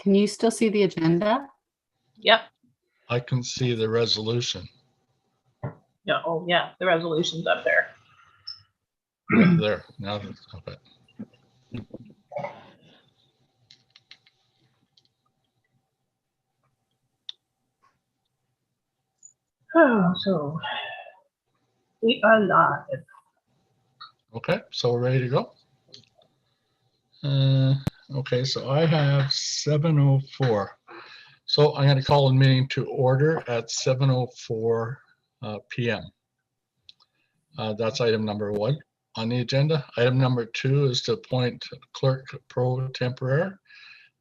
Can you still see the agenda? Yep. I can see the resolution. Yeah. Oh, yeah. The resolution's up there. Yeah, there. Now that's okay. Oh, so we are live. Okay, so we're ready to go. Okay, so I have 7:04. So I'm going to call a meeting to order at 7:04 p.m. That's item number 1 on the agenda. Item number 2 is to appoint clerk pro tempore.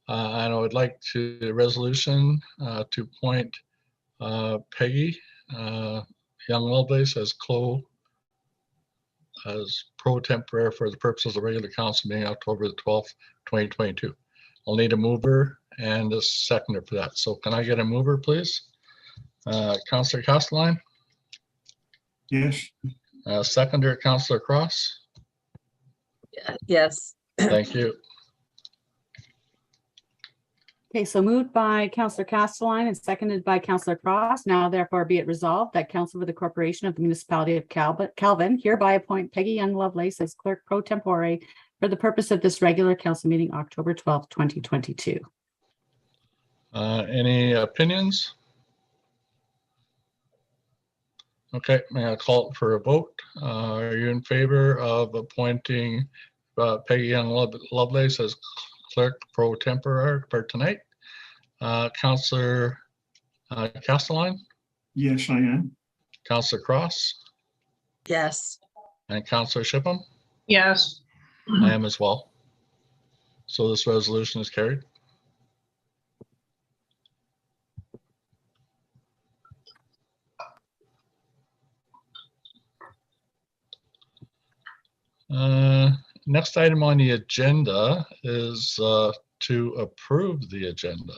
And I would like the resolution to appoint Peggy Young Lovelace as pro tempore for the purposes of the regular council meeting October the 12th, 2022. I'll need a mover and a seconder for that. So can I get a mover, please? Councillor Castelline? Yes. Seconder, Councillor Cross? Yes. Thank you. Okay, so moved by Councillor Castelline and seconded by Councillor Cross. Now therefore be it resolved that Council for the Corporation of the Municipality of Calvin hereby appoint Peggy Young Lovelace as clerk pro tempore for the purpose of this regular council meeting, October 12th, 2022. Any opinions? Okay, may I call it for a vote? Are you in favor of appointing Peggy Young Lovelace as clerk pro tempore for tonight? Councillor Castelline? Yes, I am. Councillor Cross? Yes. And Councillor Shipham? Yes. I am as well. So this resolution is carried. Next item on the agenda is to approve the agenda.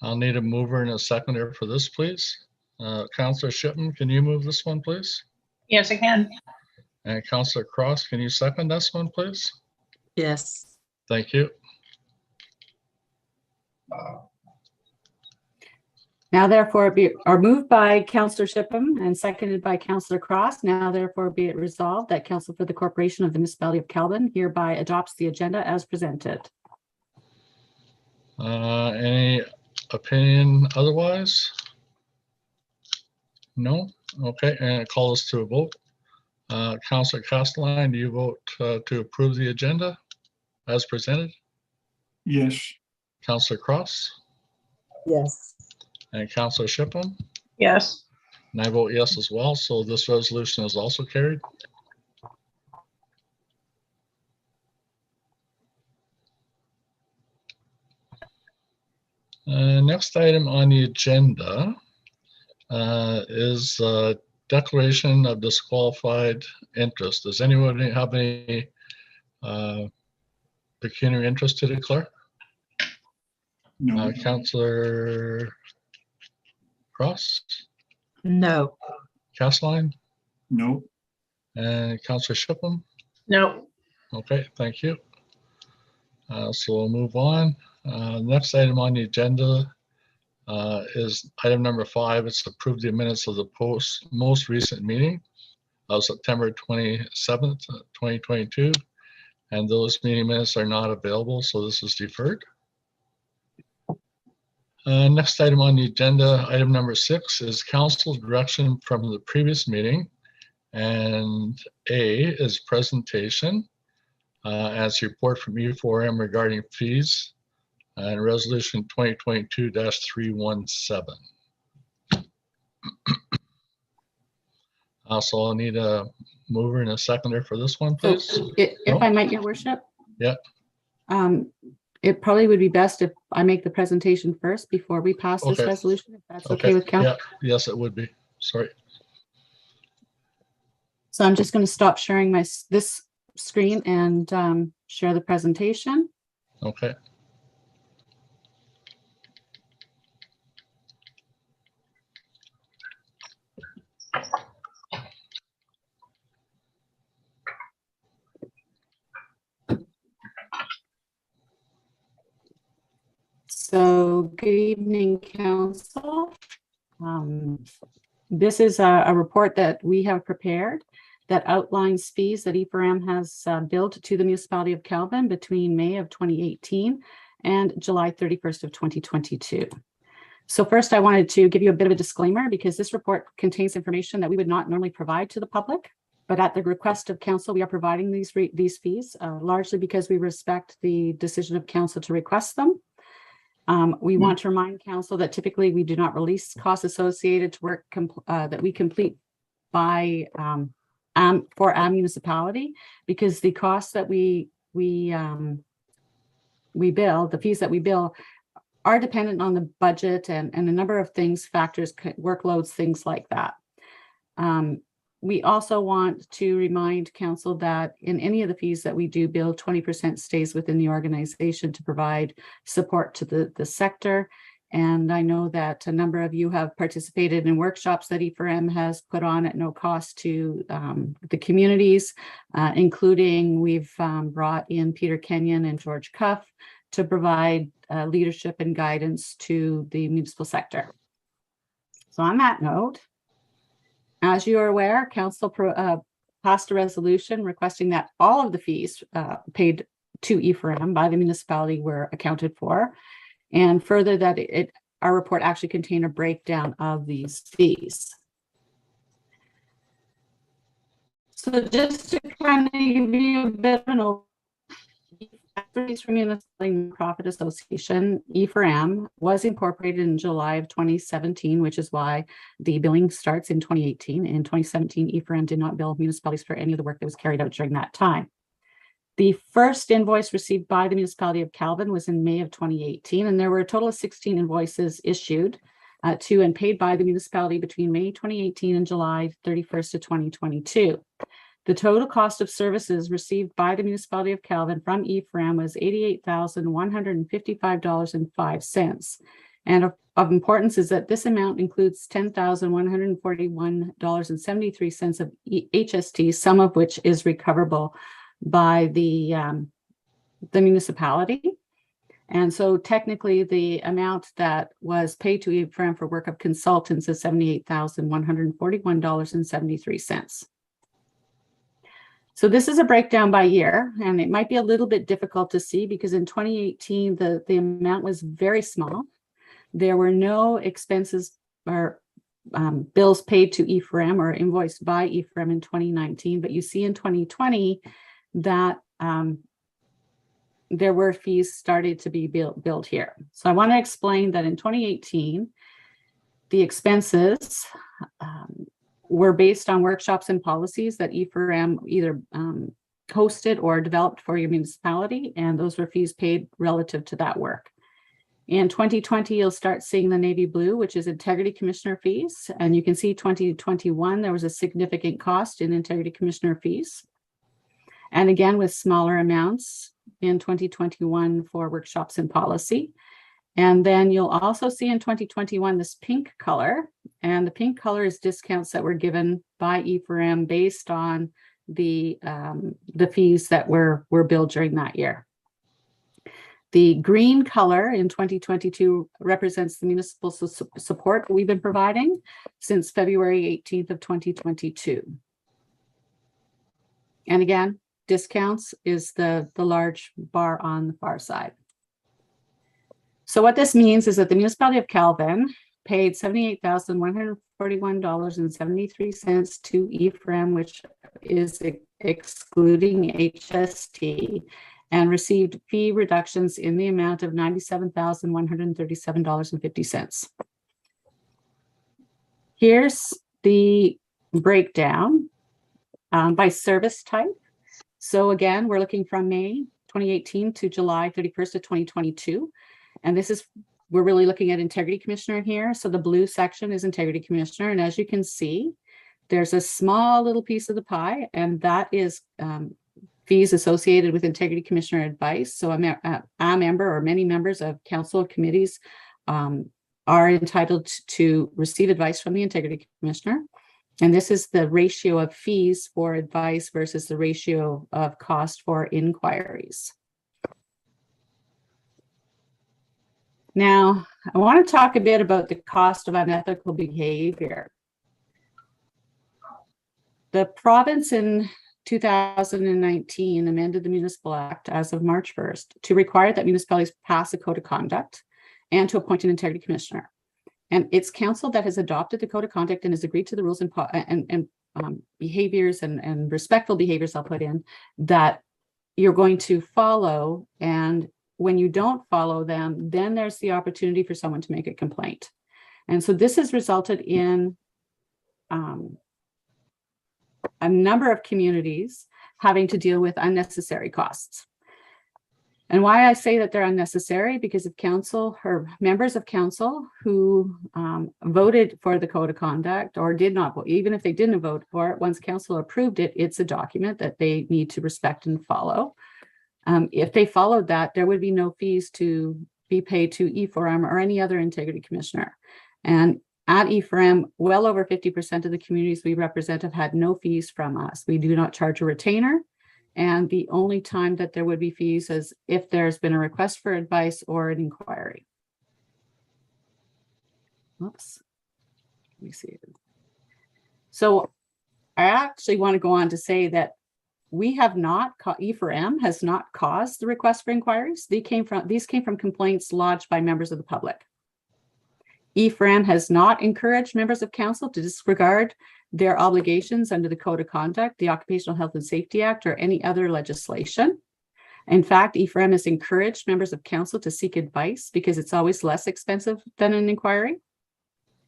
I'll need a mover and a seconder for this, please. Councillor Shipham, can you move this one, please? Yes, I can. And Councillor Cross, can you second this one, please? Yes. Thank you. Now therefore be, or moved by Councillor Shipham and seconded by Councillor Cross. Now therefore be it resolved that Council for the Corporation of the Municipality of Calvin hereby adopts the agenda as presented. Any opinion otherwise? No? Okay, and I call this to a vote. Councillor Castelline, do you vote to approve the agenda as presented? Yes. Councillor Cross Yes. and Councillor Shipham? Yes. And I vote yes as well, so this resolution is also carried. Next item on the agenda is declaration of disqualified interest. Does anyone have any pecuniary interest to declare? No. Councillor Cross, No. Castelline, No. and Councillor Shipham? No. Okay, thank you. So we'll move on. Next item on the agenda is item number 5. It's to approve the minutes of the most recent meeting of September 27th, 2022. And those meeting minutes are not available, so this is deferred. Next item on the agenda, item number 6, is council direction from the previous meeting. And A is presentation as report from E4M regarding fees and resolution 2022-317. Also, I'll need a mover and a seconder for this one, So please. if I might, your worship. Yeah. It probably would be best if I make the presentation first before we pass this Okay. resolution, if that's okay with council. Yeah. Yes, it would be. Sorry. So I'm just going to stop sharing this screen and share the presentation. Okay. So good evening, council. This is a report that we have prepared that outlines fees that E4M has billed to the municipality of Calvin between May of 2018 and July 31st of 2022. So first, I wanted to give you a bit of a disclaimer because this report contains information that we would not normally provide to the public. But at the request of council, we are providing these fees largely because we respect the decision of council to request them. We want to remind council that typically we do not release costs associated to work that we complete by for our municipality, because the costs that we bill, the fees that we bill, are dependent on the budget and a number of things, factors, workloads, things like that. We also want to remind council that in any of the fees that we do bill, 20% stays within the organization to provide support to the sector. And I know that a number of you have participated in workshops that E4M has put on at no cost to the communities, including we've brought in Peter Kenyon and George Cuff to provide leadership and guidance to the municipal sector. So on that note, as you are aware, council passed a resolution requesting that all of the fees paid to E4M by the municipality were accounted for, and further that our report actually contained a breakdown of these fees. So just to kind of give you a bit of an overview, for Municipal Profit Association, E4M, was incorporated in July of 2017, which is why the billing starts in 2018. In 2017, E4M did not bill municipalities for any of the work that was carried out during that time. The first invoice received by the municipality of Calvin was in May of 2018, and there were a total of 16 invoices issued to and paid by the municipality between May 2018 and July 31st of 2022. The total cost of services received by the municipality of Calvin from E4M was $88,155.05. And of importance is that this amount includes $10,141.73 of HST, some of which is recoverable by the municipality. And so technically the amount that was paid to E4M for work of consultants is $78,141.73. So this is a breakdown by year, and it might be a little bit difficult to see because in 2018, the amount was very small. There were no expenses or bills paid to E4M or invoiced by E4M in 2019, but you see in 2020 that there were fees started to be billed here. So I want to explain that in 2018, the expenses were based on workshops and policies that E4M either hosted or developed for your municipality, and those were fees paid relative to that work. In 2020, you'll start seeing the navy blue, which is integrity commissioner fees, and you can see 2021, there was a significant cost in integrity commissioner fees. And again, with smaller amounts in 2021 for workshops and policy. And then you'll also see in 2021 this pink color, and the pink color is discounts that were given by E4M based on the fees that were billed during that year. The green color in 2022 represents the municipal support we've been providing since February 18th of 2022. And again, discounts is the large bar on the far side. So what this means is that the municipality of Calvin paid $78,141.73 to E4M, which is excluding HST, and received fee reductions in the amount of $97,137.50. Here's the breakdown by service type. So again, we're looking from May 2018 to July 31st of 2022. And this is, we're really looking at integrity commissioner here. So the blue section is integrity commissioner. And as you can see, there's a small little piece of the pie, and that is fees associated with integrity commissioner advice. So a member or many members of council committees are entitled to receive advice from the integrity commissioner. And this is the ratio of fees for advice versus the ratio of cost for inquiries. Now, I want to talk a bit about the cost of unethical behavior. The province in 2019 amended the Municipal Act as of March 1st to require that municipalities pass a code of conduct and to appoint an integrity commissioner. And it's council that has adopted the code of conduct and has agreed to the rules and behaviors and respectful behaviors, I'll put in, that you're going to follow. And when you don't follow them, then there's the opportunity for someone to make a complaint. And so this has resulted in a number of communities having to deal with unnecessary costs. And why I say that they're unnecessary, because if council or members of council who voted for the code of conduct or did not vote, even if they didn't vote for it, once council approved it, it's a document that they need to respect and follow. If they followed that, there would be no fees to be paid to E4M or any other integrity commissioner. And at E4M, well over 50% of the communities we represent have had no fees from us. We do not charge a retainer. And the only time that there would be fees is if there's been a request for advice or an inquiry. Oops. Let me see. So I actually want to go on to say that we have not, E4M has not caused the request for inquiries. These came from complaints lodged by members of the public. E4M has not encouraged members of council to disregard their obligations under the Code of Conduct, the Occupational Health and Safety Act, or any other legislation. In fact, E4M has encouraged members of council to seek advice because it's always less expensive than an inquiry.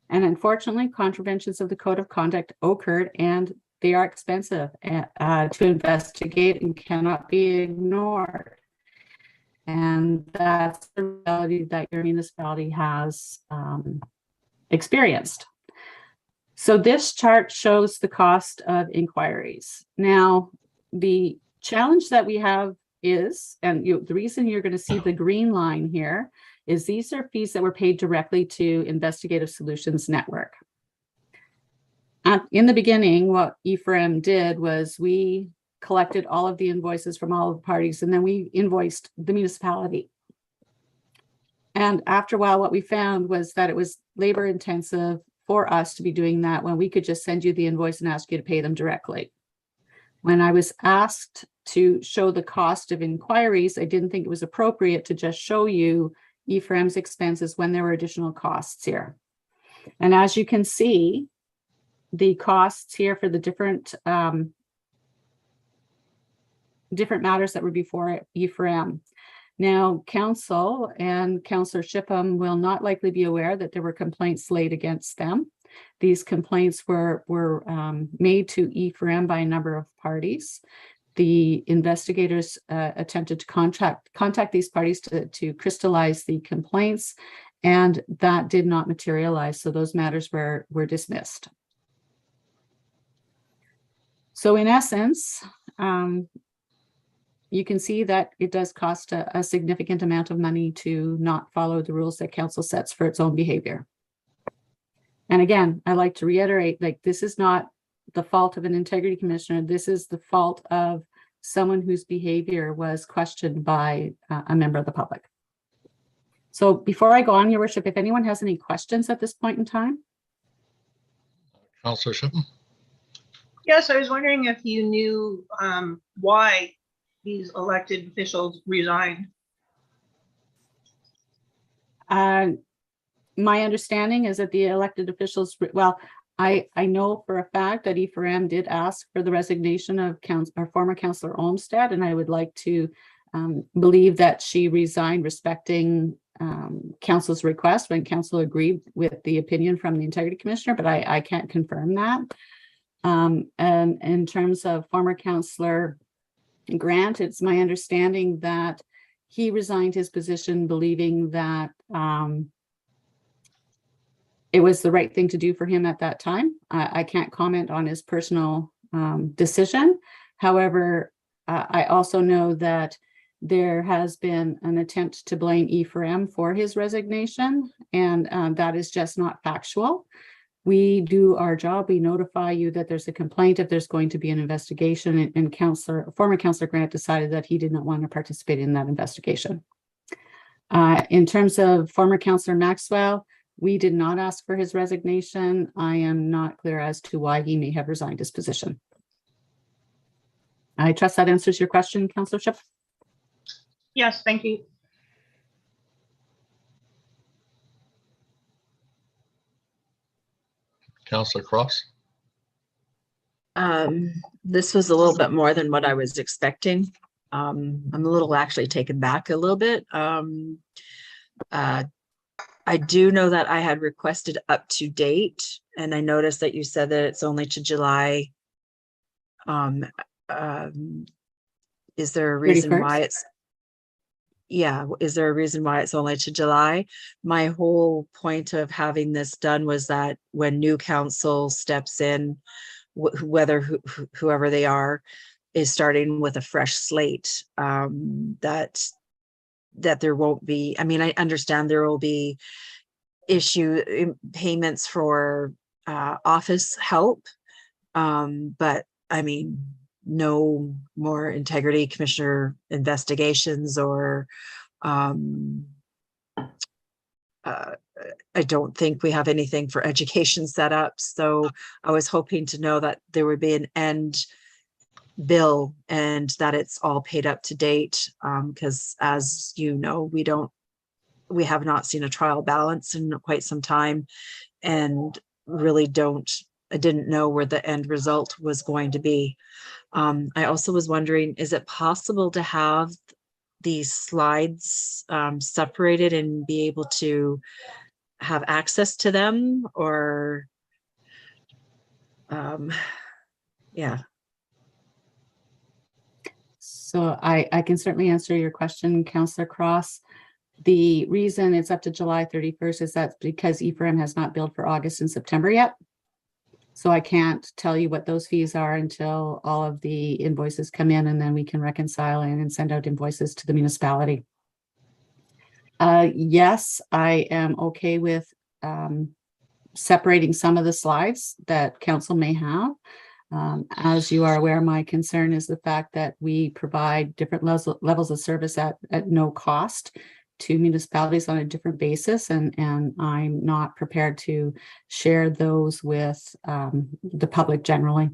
And unfortunately, contraventions of the Code of Conduct occurred, and they are expensive to investigate and cannot be ignored. And that's the reality that your municipality has experienced. So this chart shows the cost of inquiries. Now, the challenge that we have is, and the reason you're going to see the green line here is these are fees that were paid directly to Investigative Solutions Network. In the beginning, what E4M did was we collected all of the invoices from all of the parties, and then we invoiced the municipality. And after a while, what we found was that it was labor intensive for us to be doing that when we could just send you the invoice and ask you to pay them directly. When I was asked to show the cost of inquiries, I didn't think it was appropriate to just show you E4M's expenses when there were additional costs here. And as you can see, the costs here for the different matters that were before E4M. Now, council and Councillor Shipham will not likely be aware that there were complaints laid against them. These complaints were made to E4M by a number of parties. The investigators attempted to contact these parties to crystallize the complaints, and that did not materialize. So those matters were dismissed. So in essence, you can see that it does cost a significant amount of money to not follow the rules that council sets for its own behavior. And again, I like to reiterate, like, this is not the fault of an integrity commissioner. This is the fault of someone whose behavior was questioned by a member of the public. So before I go on, Your Worship, if anyone has any questions at this point in time. Councillor Shipham? Yes, I was wondering if you knew why these elected officials resigned. My understanding is that the elected officials, well, I know for a fact that E4M did ask for the resignation of former Councillor Olmsted, and I would like to believe that she resigned respecting council's request when council agreed with the opinion from the integrity commissioner, but I can't confirm that. And in terms of former Councillor Grant, it's my understanding that he resigned his position believing that it was the right thing to do for him at that time. I can't comment on his personal decision. However, I also know that there has been an attempt to blame E4M for his resignation, and that is just not factual. We do our job. We notify you that there's a complaint if there's going to be an investigation, and former Councillor Grant decided that he did not want to participate in that investigation. In terms of former Councillor Maxwell, we did not ask for his resignation. I am not clear as to why he may have resigned his position. I trust that answers your question, Councillor Shipp. Yes, thank you. Councillor Cross? This was a little bit more than what I was expecting. I'm a little actually taken back a little bit. I do know that I had requested up to date, and I noticed that you said that it's only to July. Is there a reason why 31st? it's? Yeah, is there a reason why it's only to July? My whole point of having this done was that when new council steps in, whoever they are, is starting with a fresh slate, that there won't be, I mean, I understand there will be payments for office help, but I mean, no more integrity commissioner investigations or I don't think we have anything for education set up. So I was hoping to know that there would be an end bill and that it's all paid up to date. Because as you know, we have not seen a trial balance in quite some time, and really I didn't know where the end result was going to be. I also was wondering, is it possible to have these slides separated and be able to have access to them, or yeah. So I can certainly answer your question, Councillor Cross. The reason it's up to July 31st is that's because Ephraim has not billed for August and September yet. So I can't tell you what those fees are until all of the invoices come in, and then we can reconcile and send out invoices to the municipality. Yes, I am okay with separating some of the slides that council may have. As you are aware, my concern is the fact that we provide different levels of service at no cost to municipalities on a different basis, and I'm not prepared to share those with the public generally.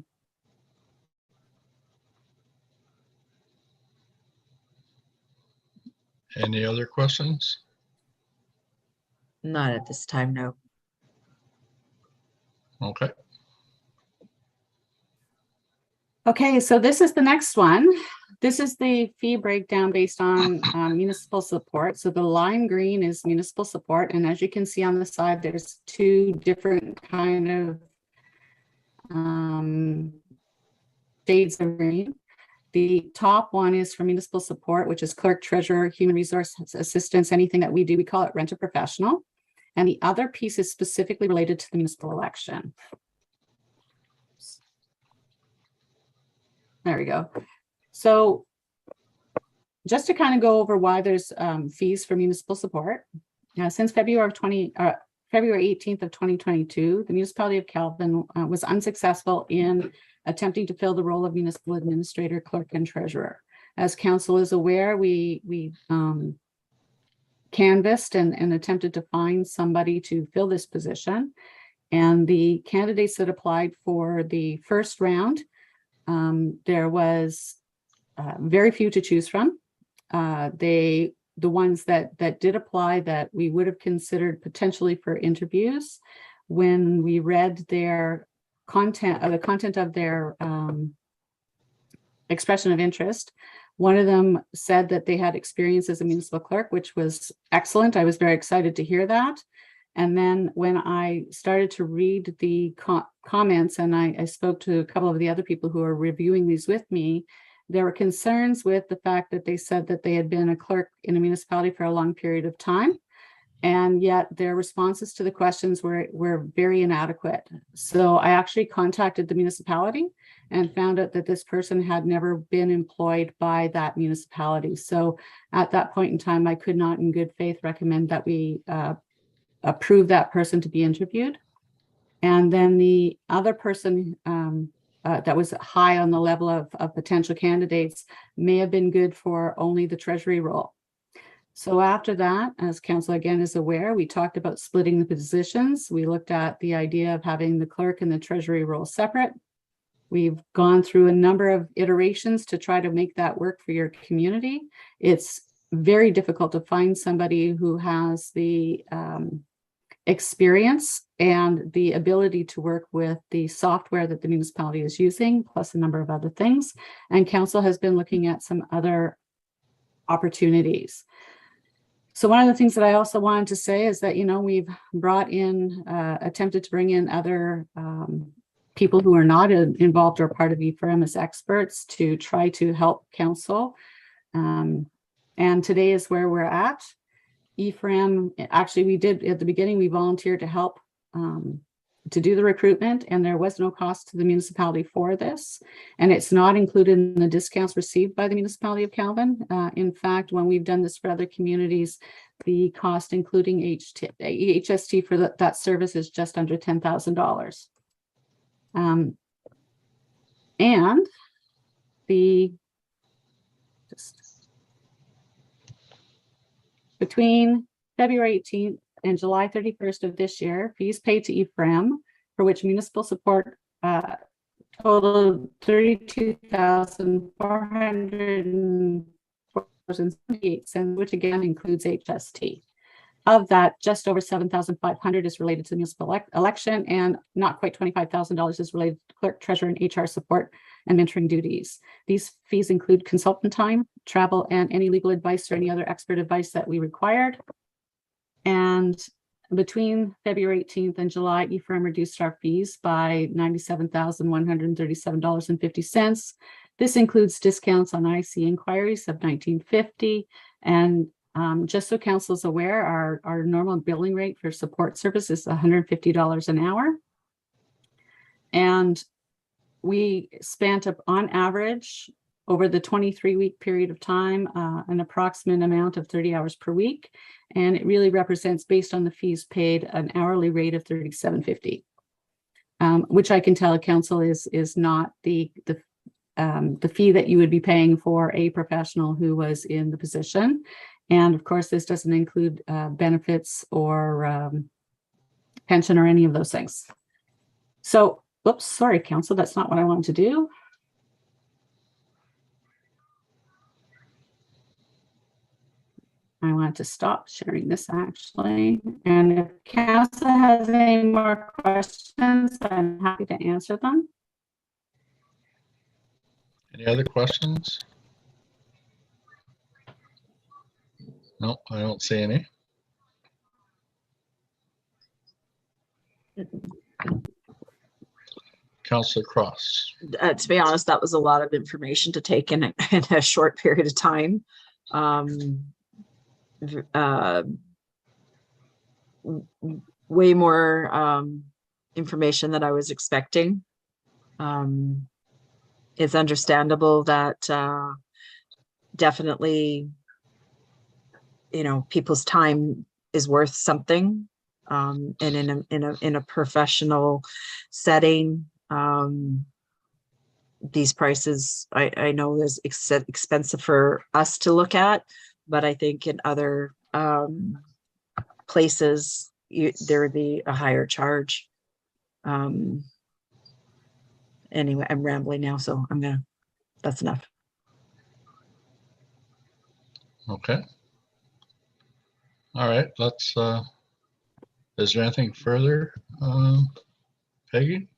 Any other questions? Not at this time, no. Okay. Okay, so this is the next one. This is the fee breakdown based on municipal support. So the lime green is municipal support. And as you can see on the side, there's two different kind of shades of green. The top one is for municipal support, which is clerk, treasurer, human resource assistance, anything that we do, we call it rent a professional. And the other piece is specifically related to the municipal election. There we go. So just to kind of go over why there's fees for municipal support. Since February 18th of 2022, the municipality of Calvin was unsuccessful in attempting to fill the role of municipal administrator, clerk, and treasurer. As council is aware, we canvassed and attempted to find somebody to fill this position. And the candidates that applied for the first round, there was very few to choose from. The ones that did apply that we would have considered potentially for interviews, when we read their content, the content of their expression of interest, one of them said that they had experience as a municipal clerk, which was excellent. I was very excited to hear that. And then when I started to read the comments, and I spoke to a couple of the other people who are reviewing these with me, there were concerns with the fact that they said that they had been a clerk in a municipality for a long period of time, and yet their responses to the questions were very inadequate. So I actually contacted the municipality and found out that this person had never been employed by that municipality. So at that point in time, I could not in good faith recommend that we approve that person to be interviewed. And then the other person that was high on the level of potential candidates may have been good for only the treasury role. So after that, as council again is aware, we talked about splitting the positions. We looked at the idea of having the clerk and the treasury role separate. We've gone through a number of iterations to try to make that work for your community. It's very difficult to find somebody who has the experience and the ability to work with the software that the municipality is using, plus a number of other things. And council has been looking at some other opportunities. So one of the things that I also wanted to say is that, we've brought in, attempted to bring in other people who are not involved or part of EFRM as experts to try to help council. And today is where we're at. EFRM, actually, we did at the beginning, we volunteered to help to do the recruitment, and there was no cost to the municipality for this. And it's not included in the discounts received by the municipality of Calvin. In fact, when we've done this for other communities, the cost, including HST for that service, is just under $10,000. And between February 18th and July 31st of this year, fees paid to EFRM, for which municipal support totaled $32,404.78, which again includes HST. Of that, just over $7,500 is related to the municipal election, and not quite $25,000 is related to clerk, treasurer, and HR support and mentoring duties. These fees include consultant time, travel, and any legal advice or any other expert advice that we required. And between February 18th and July, EFRM reduced our fees by $97,137.50. This includes discounts on IC inquiries of $19.50. And just so council is aware, our normal billing rate for support service is $150 an hour. And we spent on average over the 23-week period of time, an approximate amount of 30 hours per week. And it really represents, based on the fees paid, an hourly rate of $37.50, which I can tell council is not the fee that you would be paying for a professional who was in the position. And of course, this doesn't include benefits or pension or any of those things. So, oops, sorry, council, that's not what I wanted to do. I want to stop sharing this actually. And if council has any more questions, I'm happy to answer them. Any other questions? No, I don't see any. Councillor Cross. To be honest, that was a lot of information to take in a short period of time. Way more information than I was expecting. It's understandable that definitely, people's time is worth something, and in a professional setting. These prices, I know is expensive for us to look at, but I think in other places there would be a higher charge. Anyway, I'm rambling now, so that's enough. Okay. All right, let's, is there anything further, Peggy?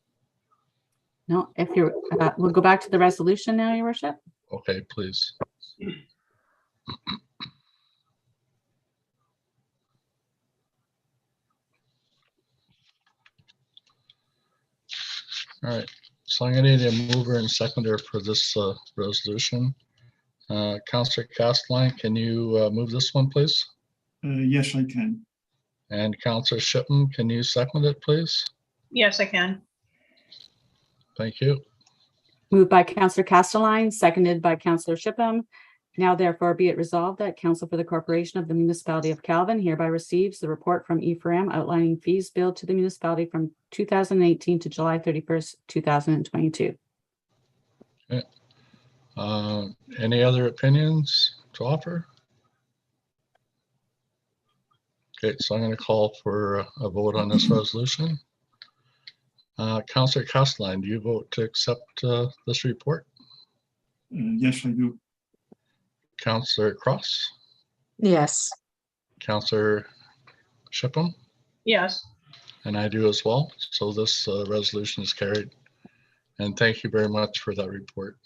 No, if you're, we'll go back to the resolution now, Your Worship. Okay, please. All right, so I'm gonna need a mover and seconder for this resolution. Councillor Castelline, can you move this one, please? Yes, I can. And Councillor Shipman, can you second it, please? Yes, I can. Thank you. Moved by Councillor Castelline, seconded by Councillor Shipham. Now therefore be it resolved that Council for the Corporation of the Municipality of Calvin hereby receives the report from EFRM outlining fees billed to the municipality from 2018 to July 31st, 2022. Okay. Any other opinions to offer? Okay, so I'm going to call for a vote on this resolution. Councillor Castelline, do you vote to accept this report? Yes, I do. Councillor Cross, Yes. Councillor Shipham, Yes, and I do as well. So this resolution is carried. And thank you very much for that report.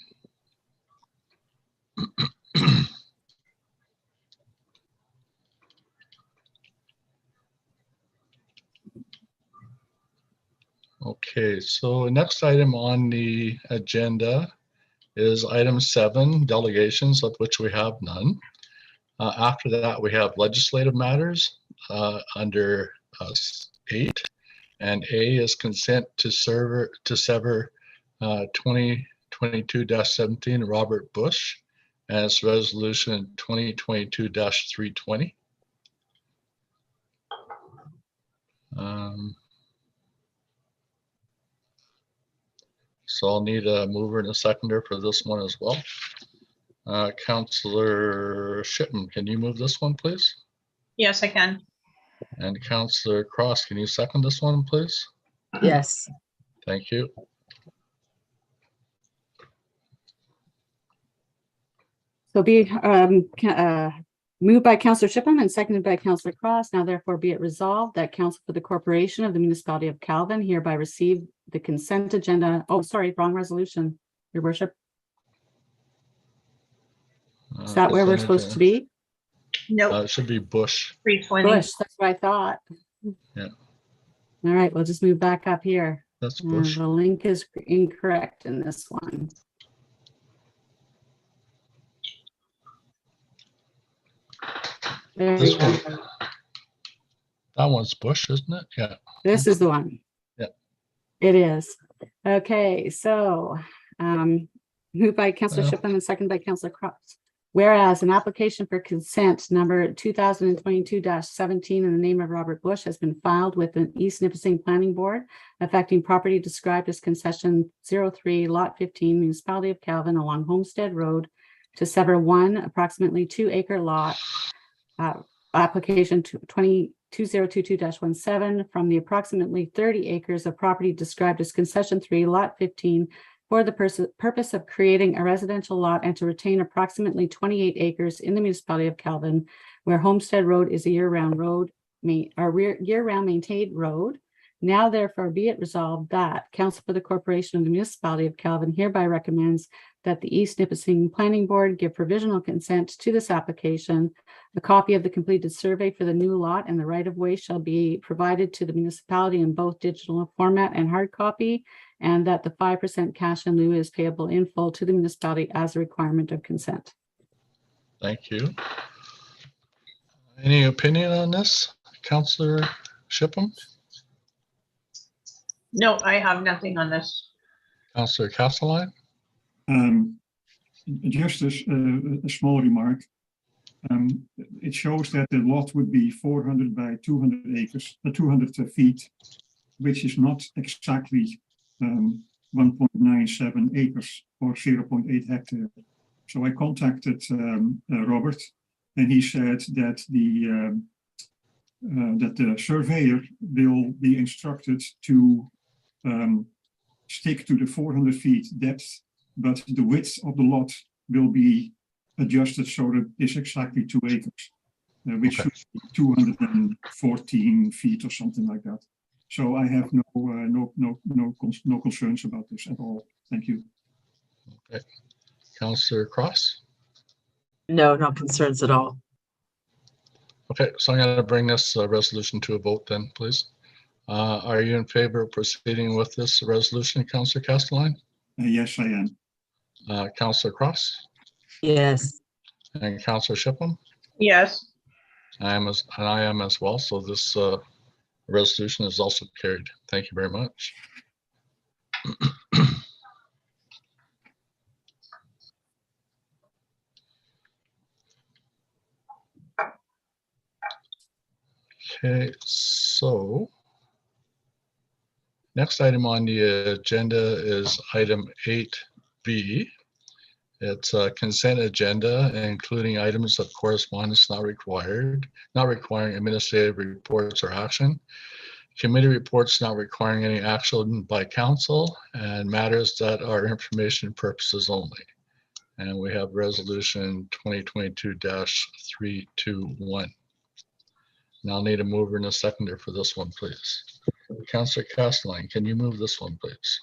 Okay, so next item on the agenda is item 7, delegations, of which we have none. After that, we have legislative matters under 8, and A is consent to sever 2022-17 Robert Bush as resolution 2022-320. So I'll need a mover and a seconder for this one as well. Councillor Shipman, can you move this one, please? yes, I can. And Councillor Cross, can you second this one, please? Yes. Thank you. So moved by Councillor Shipham and seconded by Councillor Cross. Now therefore be it resolved that Council for the Corporation of the Municipality of Calvin hereby receive the consent agenda. Oh, sorry, wrong resolution, Your Worship. Is that where we're supposed to be? Nope, It should be Bush. 320. Bush, that's what I thought. Yeah. All right, we'll just move back up here. That's Bush. The link is incorrect in this one. There This you go. one. That one's Bush, isn't it? Yeah. This is the one. Yeah. It is. Okay, so moved by Councillor Well. Shipham and seconded by Councillor Cross. Whereas an application for consent number 2022-17 in the name of Robert Bush has been filed with the East Nipissing Planning Board affecting property described as concession 03 lot 15 municipality of Calvin along Homestead Road to sever one approximately 2-acre lot application 2022-17 from the approximately 30 acres of property described as concession 3 lot 15 for the purpose of creating a residential lot and to retain approximately 28 acres in the municipality of Calvin, where Homestead Road is a year-round road, year-round maintained road. Now therefore be it resolved that Council for the Corporation of the Municipality of Calvin hereby recommends that the East Nipissing Planning Board give provisional consent to this application. A copy of the completed survey for the new lot and the right-of-way shall be provided to the municipality in both digital format and hard copy, and that the 5% cash in lieu is payable in full to the municipality as a requirement of consent. Thank you. Any opinion on this, Councillor Shipham? No, I have nothing on this. Councillor Castelline? Just a small remark. It shows that the lot would be 400 by 200 acres, 200 feet, which is not exactly 1.97 acres or 0.8 hectare. So I contacted Robert, and he said that the surveyor will be instructed to stick to the 400 feet depth, but the width of the lot will be adjusted so that it's exactly 2 acres, which should be 214 feet or something like that. So I have no concerns about this at all. Thank you. Okay. Councillor Cross? No, no concerns at all. Okay, so I'm going to bring this resolution to a vote then, please. Are you in favor of proceeding with this resolution, Councillor Castelline? Yes, I am. Councillor Cross? Yes. And Councillor Shipham? Yes, I am as well. So this resolution is also carried. Thank you very much. Okay, so next item on the agenda is item 8B. It's a consent agenda, including items of correspondence not requiring administrative reports or action, committee reports not requiring any action by council, and matters that are information purposes only. And we have resolution 2022-321. Now I'll need a mover and a seconder for this one, please. Councillor Castelline, can you move this one, please?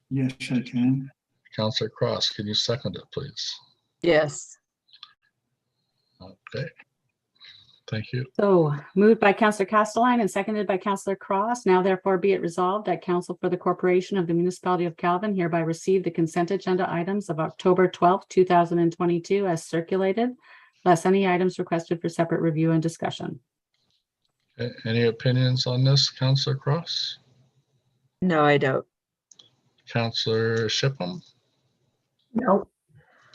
Yes, I can. Councillor Cross, can you second it, please? Yes. Okay. Thank you. So moved by Councillor Castelline and seconded by Councillor Cross. Now therefore be it resolved that Council for the Corporation of the Municipality of Calvin hereby receive the consent agenda items of October 12th, 2022 as circulated, less any items requested for separate review and discussion. Okay. Any opinions on this, Councillor Cross? No, I don't. Councillor Shipham? No.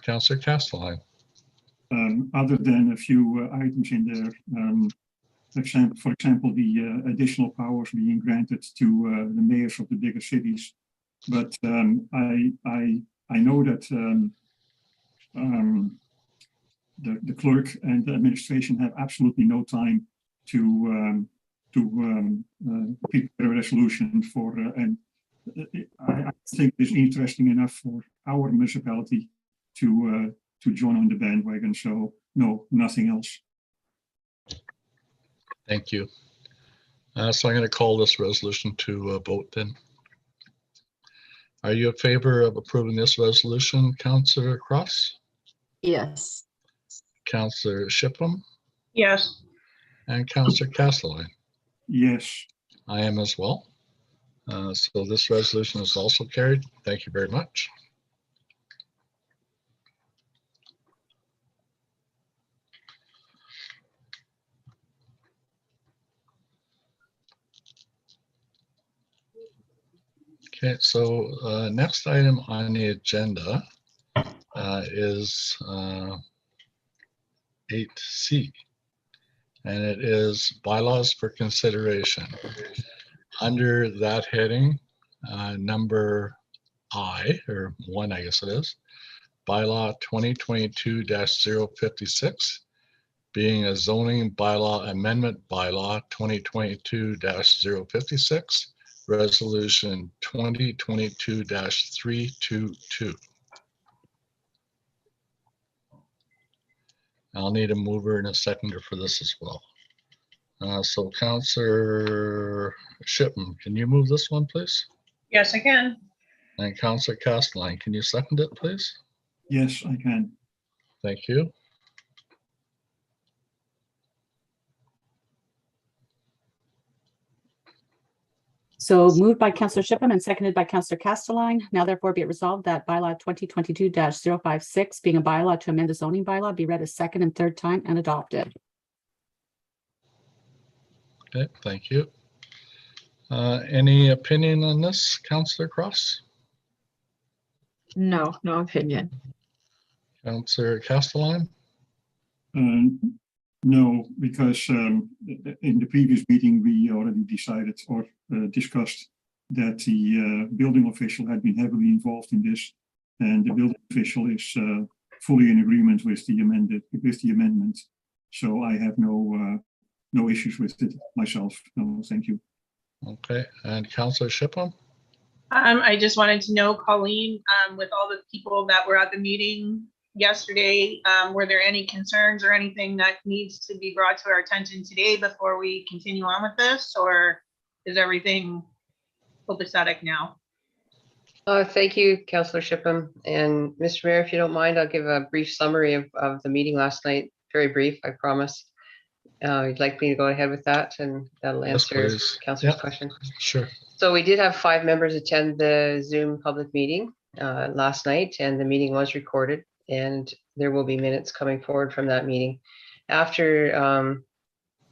Councillor Castelline? Other than a few items in there, for example, the additional powers being granted to the mayors of the bigger cities. But I know that the clerk and the administration have absolutely no time to prepare a resolution for, and I think it's interesting enough for our municipality to join on the bandwagon. So no, nothing else. Thank you. So I'm going to call this resolution to a vote then. Are you in favor of approving this resolution, Councillor Cross, Yes. Councillor Shipham, Yes. and Councillor Castelline? Yes. I am as well. So this resolution is also carried. Thank you very much. Okay, so next item on the agenda is 8C, and it is bylaws for consideration. Under that heading, number I, or 1, I guess it is, bylaw 2022-056, being a zoning bylaw amendment bylaw 2022-056, resolution 2022-322. I'll need a mover and a seconder for this as well. So Councillor Shipham, can you move this one, please? Yes, I can. And Councillor Castelline, can you second it, please? Yes, I can. Thank you. So moved by Councillor Shipham and seconded by Councillor Castelline. Now therefore be it resolved that bylaw 2022-056, being a bylaw to amend a zoning bylaw, be read a second and third time and adopted. Okay, thank you. Any opinion on this, Councillor Cross? No, no opinion. Councillor Castelline? No, because in the previous meeting, we already decided or discussed that the building official had been heavily involved in this, and the building official is fully in agreement with the amendment. So I have no issues with it myself. No, thank you. Okay, and Councillor Shipham? I just wanted to know, Colleen, with all the people that were at the meeting yesterday, were there any concerns or anything that needs to be brought to our attention today before we continue on with this, or is everything copacetic now? Thank you, Councillor Shipham. And Mr. Mayor, if you don't mind, I'll give a brief summary of the meeting last night. Very brief, I promise. You'd like me to go ahead with that, and that'll answer please. Councillor's Yep. question. Sure. So we did have 5 members attend the Zoom public meeting last night, and the meeting was recorded, and there will be minutes coming forward from that meeting. After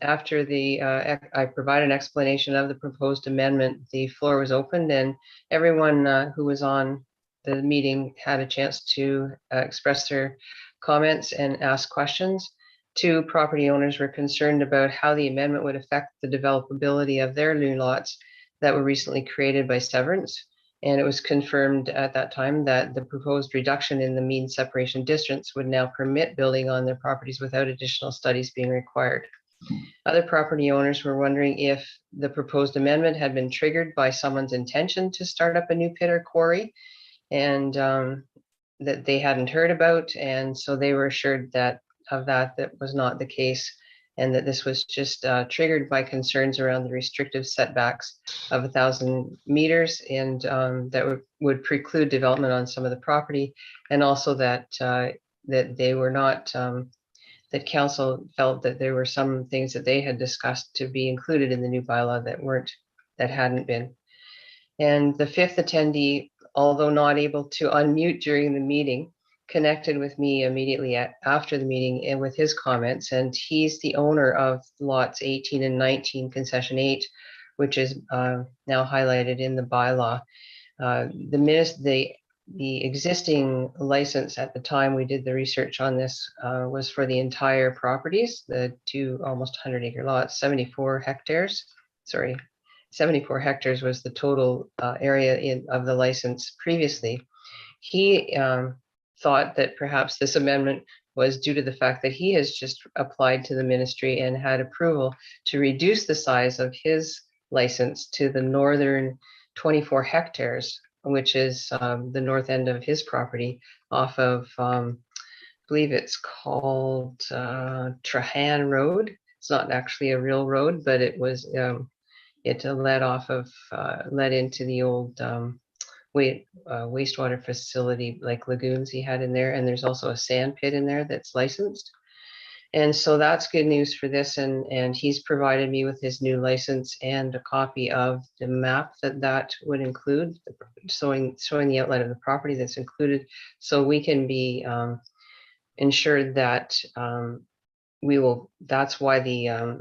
I provide an explanation of the proposed amendment, the floor was opened, and everyone who was on the meeting had a chance to express their comments and ask questions. 2 property owners were concerned about how the amendment would affect the developability of their new lots that were recently created by severance. And it was confirmed at that time that the proposed reduction in the mean separation distance would now permit building on their properties without additional studies being required. Other property owners were wondering if the proposed amendment had been triggered by someone's intention to start up a new pit or quarry, and that they hadn't heard about. And so they were assured that that was not the case, and that this was just triggered by concerns around the restrictive setbacks of 1,000 meters, and that would preclude development on some of the property, and also that that they were not, that council felt that there were some things that they had discussed to be included in the new bylaw that hadn't been. And the fifth attendee, although not able to unmute during the meeting, connected with me immediately after the meeting and with his comments. And he's the owner of lots 18 and 19, concession 8, which is now highlighted in the bylaw. The existing license at the time we did the research on this was for the entire properties, the two almost 100-acre lots, 74 hectares. Sorry, 74 hectares was the total area of the license previously. He thought that perhaps this amendment was due to the fact that he has just applied to the ministry and had approval to reduce the size of his license to the northern 24 hectares, which is the north end of his property off of, I believe it's called Trahan Road. It's not actually a real road, but it was, it led into the old wastewater facility, like lagoons he had in there. And there's also a sand pit in there that's licensed. And so that's good news for this. And he's provided me with his new license and a copy of the map that would include, showing the outline of the property that's included. So we can be ensured that that's why the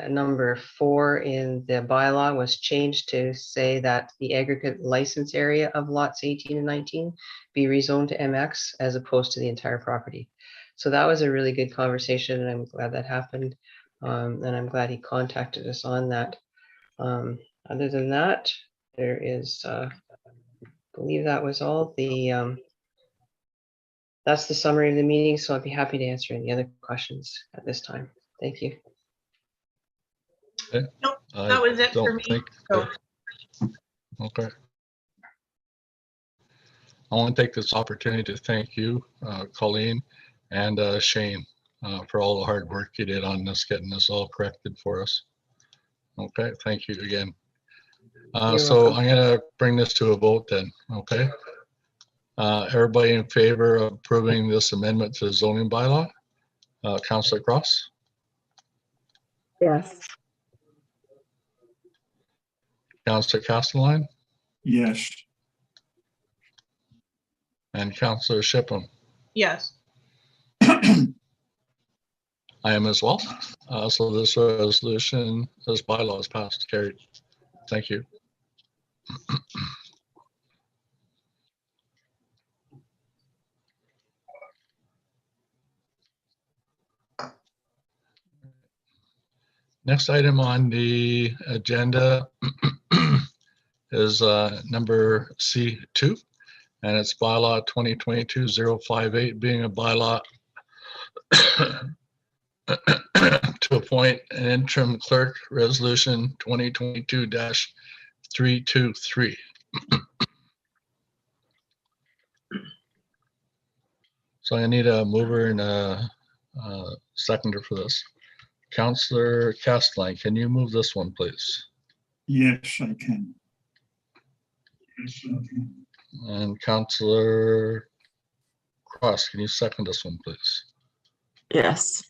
number 4 in the bylaw was changed to say that the aggregate license area of lots 18 and 19 be rezoned to MX as opposed to the entire property. So that was a really good conversation, and I'm glad that happened. And I'm glad he contacted us on that. Other than that, there is, I believe that was all that's the summary of the meeting. So I'd be happy to answer any other questions at this time. Thank you. Okay. Nope, that was it for me. Okay. I want to take this opportunity to thank you, Colleen and Shane, for all the hard work you did on this, getting this all corrected for us. Okay, thank you again. So welcome. I'm going to bring this to a vote then, okay? Everybody in favor of approving this amendment to the zoning bylaw? Councillor Cross? Yes. Councillor Castelline? Yes. And Councillor Shipham? Yes. I am as well. So this resolution, this bylaw is passed, carried. Thank you. Next item on the agenda is number C2, and it's bylaw 2022-058, being a bylaw to appoint an interim clerk, resolution 2022-323. So I need a mover and a seconder for this. Councillor Castelline, can you move this one, please? Yes, I can. Yes, I can. And Councillor Cross, can you second this one, please? Yes.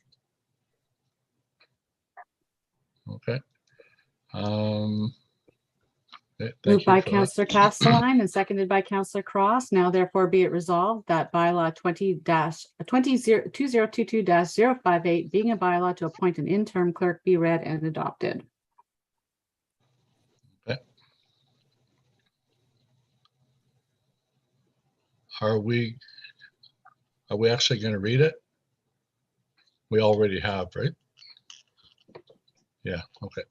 Okay. Okay, thank Moved you by for that. Councillor Castelline and seconded by Councillor Cross. Now therefore be it resolved that bylaw 2022-058, being a bylaw to appoint an interim clerk, be read and adopted. Okay. Are we actually going to read it? We already have, right? Yeah, okay.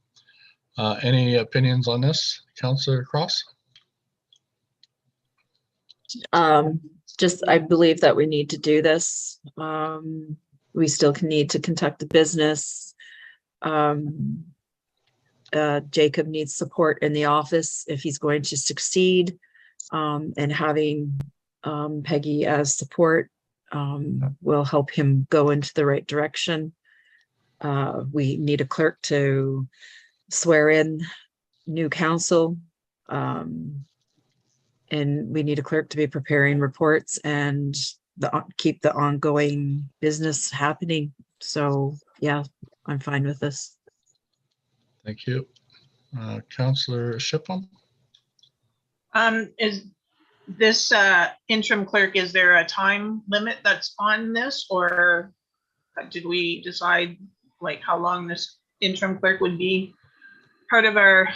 Any opinions on this, Councillor Cross? Just, I believe that we need to do this. We still can need to conduct the business. Jacob needs support in the office if he's going to succeed. And having Peggy as support will help him go into the right direction. We need a clerk to swear in new council. And we need a clerk to be preparing reports and keep the ongoing business happening. So yeah, I'm fine with this. Thank you. Councillor Shipham? Is this interim clerk, is there a time limit that's on this, or did we decide like how long this interim clerk would be part of our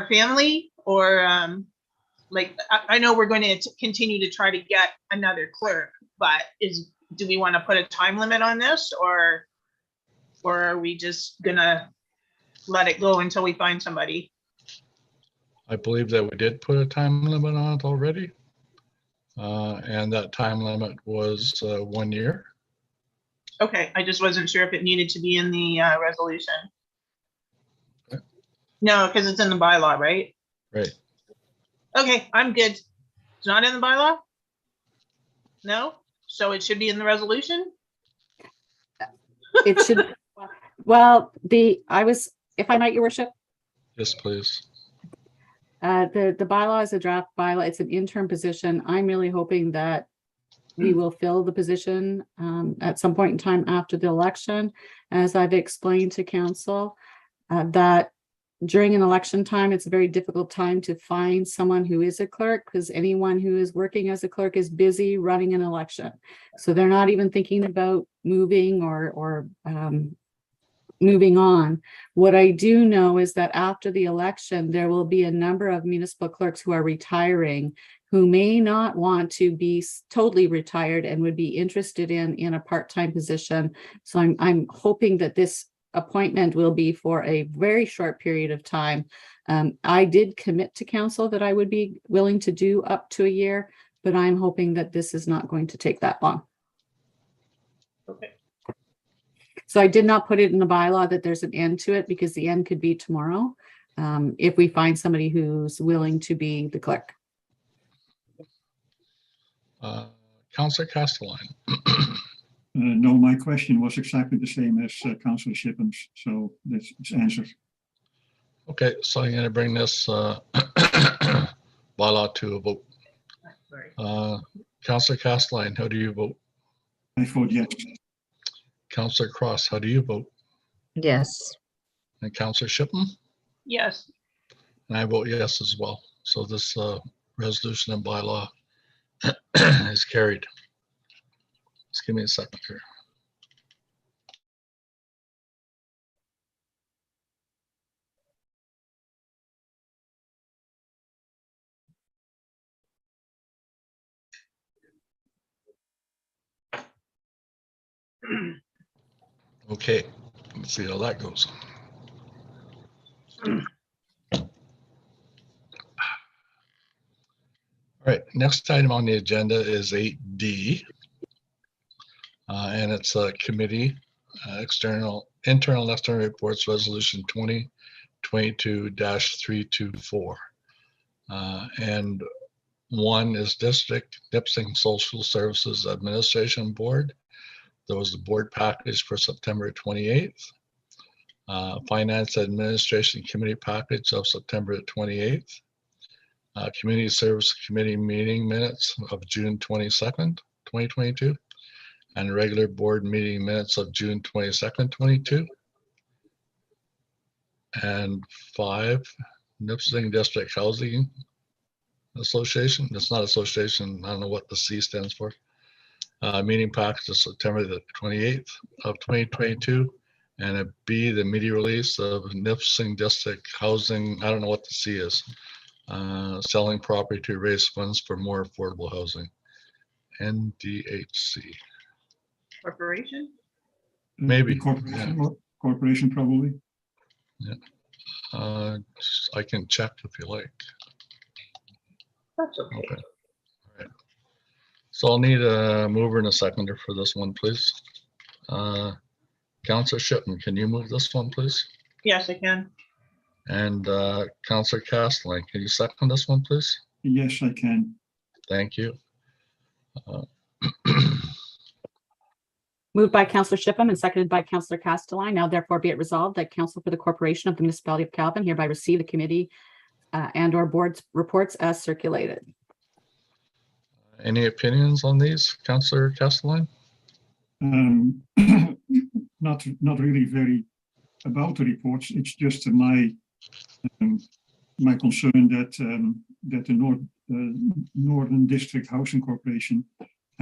family, or like I know we're going to continue to try to get another clerk, but do we want to put a time limit on this, or are we just gonna let it go until we find somebody? I believe that we did put a time limit on it already. And that time limit was 1 year. Okay, I just wasn't sure if it needed to be in the resolution. Okay. No, because it's in the bylaw, right? Right. Okay, I'm good. It's not in the bylaw? No? So it should be in the resolution? It should, well, if I might, your worship, Yes, please. the bylaw is a draft bylaw. It's an interim position. I'm really hoping that we will fill the position at some point in time after the election. As I've explained to council, that during an election time, it's a very difficult time to find someone who is a clerk, because anyone who is working as a clerk is busy running an election. So they're not even thinking about moving or moving on. What I do know is that after the election, there will be a number of municipal clerks who are retiring, who may not want to be totally retired and would be interested in a part-time position. So I'm hoping that this appointment will be for a very short period of time. I did commit to council that I would be willing to do up to a year, but I'm hoping that this is not going to take that long. Okay. So I did not put it in the bylaw that there's an end to it, because the end could be tomorrow, if we find somebody who's willing to be the clerk. Councillor Castelline. No, my question was exactly the same as Councillor Shipham's, so that's it's answered. Okay, so I'm going to bring this bylaw to a vote. Sorry. Councillor Castelline, how do you vote? I vote yes. Councillor Cross, how do you vote? Yes. And Councillor Shipham? Yes. And I vote yes as well. So this resolution and bylaw is carried. Just give me a second here. Okay, let's see how that goes. All right, next item on the agenda is 8D. And it's a committee, internal and external reports, resolution 2022-324. And one is District Nipissing Social Services Administration Board. There was the board package for September 28th. Finance Administration Committee package of September 28th. Community Service Committee meeting minutes of June 22nd, 2022. And regular board meeting minutes of June 22nd, 22. And 5, Nipissing District Housing Association. It's not association. I don't know what the C stands for. Meeting package of September the 28th of 2022. And a B, the media release of Nipissing District Housing. I don't know what the C is. Selling property to raise funds for more affordable housing. NDHC. Corporation? Maybe. Corporation probably. Yeah. I can check if you like. That's okay. Okay. All right. So I'll need a mover and a seconder for this one, please. Counselor Shipman, can you move this one, please? Yes, I can. And Counselor Castellan, can you second this one, please? Yes, I can. Thank you. Moved by Counselor Shipham and seconded by Counselor Castelline. Now therefore be it resolved that Council for the Corporation of the Municipality of Calvin hereby receive the committee and or board's reports as circulated. Any opinions on these, Counselor Castelline? Not really very about the reports. It's just my concern that the Northern District Housing Corporation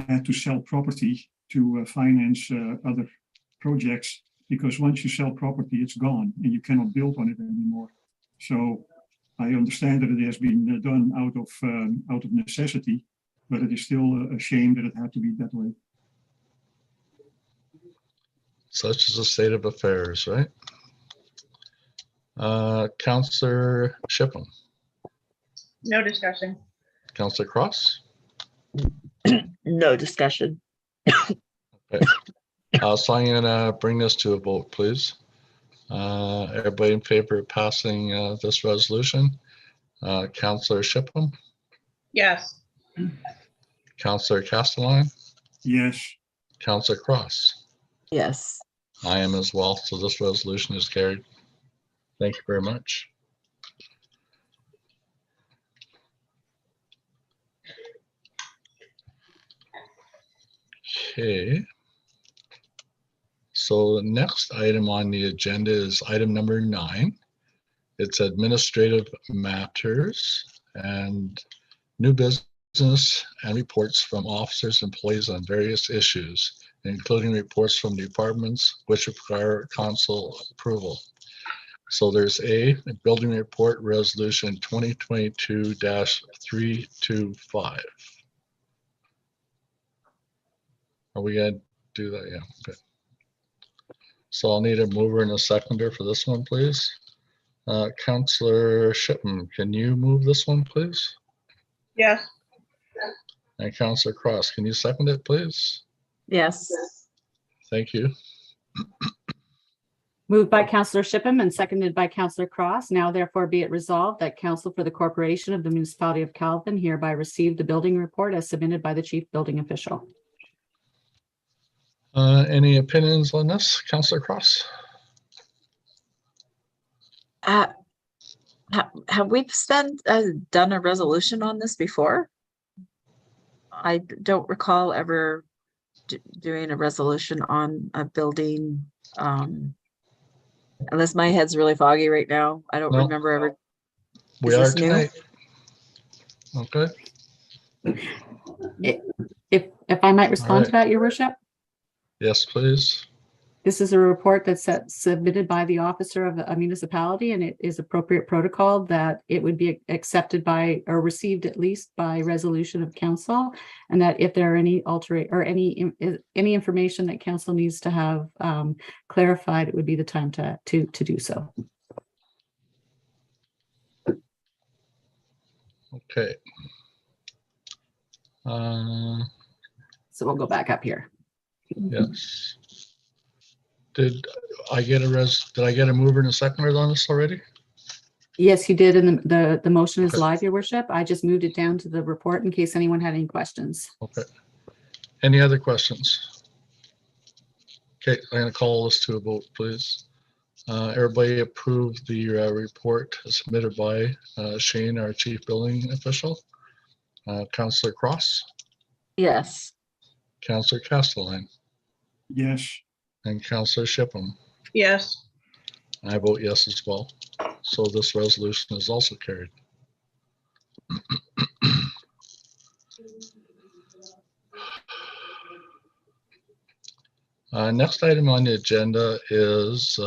had to sell property to finance other projects, because once you sell property, it's gone and you cannot build on it anymore. So I understand that it has been done out of necessity, but it is still a shame that it had to be that way. Such is the state of affairs, right? Counselor Shipham, No discussion. Counselor Cross. No discussion. Okay. So I'm gonna bring this to a vote, please. Everybody in favor of passing this resolution? Counselor Shipham, Yes. Counselor Castelline, Yes, Counselor Cross. Yes. I am as well, so this resolution is carried. Thank you very much. Okay. So the next item on the agenda is item number 9. It's administrative matters and new business and reports from officers, employees on various issues, including reports from departments which require council approval. So there's a building report resolution 2022-325. Are we gonna do that? Yeah, okay. So I'll need a mover and a seconder for this one, please. Counselor Shipman, can you move this one, please? Yes. And Counselor Cross, can you second it, please? Yes. Thank you. Moved by Counselor Shipham and seconded by Counselor Cross. Now therefore be it resolved that Council for the Corporation of the Municipality of Calvin hereby receive the building report as submitted by the Chief Building Official. Any opinions on this, Counselor Cross? Have we done a resolution on this before? I don't recall ever doing a resolution on a building, unless my head's really foggy right now. I don't No. remember ever. We Is are this new? tonight. Okay. If I might respond to right. that, Your Worship. Yes, please. This is a report that's submitted by the officer of a municipality, and it is appropriate protocol that it would be accepted by or received at least by resolution of council, and that if there are any any information that council needs to have clarified, it would be the time to do so. Okay. So we'll go back up here. Yes. Did I get a mover and a seconder on this already? Yes, you did, and the motion is Okay. live, Your Worship. I just moved it down to the report in case anyone had any questions. Okay. Any other questions? Okay, I'm going to call this to a vote, please. Everybody approve the report submitted by Shane, our Chief Building Official. Counselor Cross, Yes. Counselor Castelline, yes, and Counselor Shipham. Yes. I vote yes as well. So this resolution is also carried. Next item on the agenda is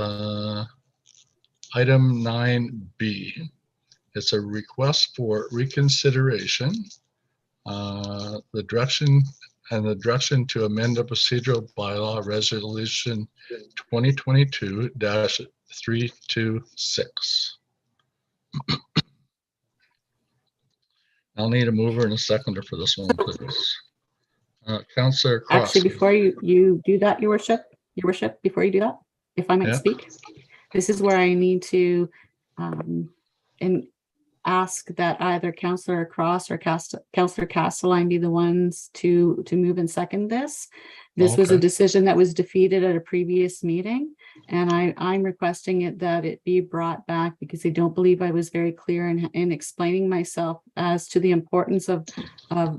item 9B. It's a request for reconsideration. The direction to amend the procedural bylaw resolution 2022-326. I'll need a mover and a seconder for this one, please. Councillor Cross. Actually, before you do that, your worship, before you do that, if I might Yeah. speak, this is where I need to and ask that either Councillor Cross or Councillor Castelline be the ones to move and second this. This was a Okay. decision that was defeated at a previous meeting, and I'm requesting that it be brought back because I don't believe I was very clear in explaining myself as to the importance of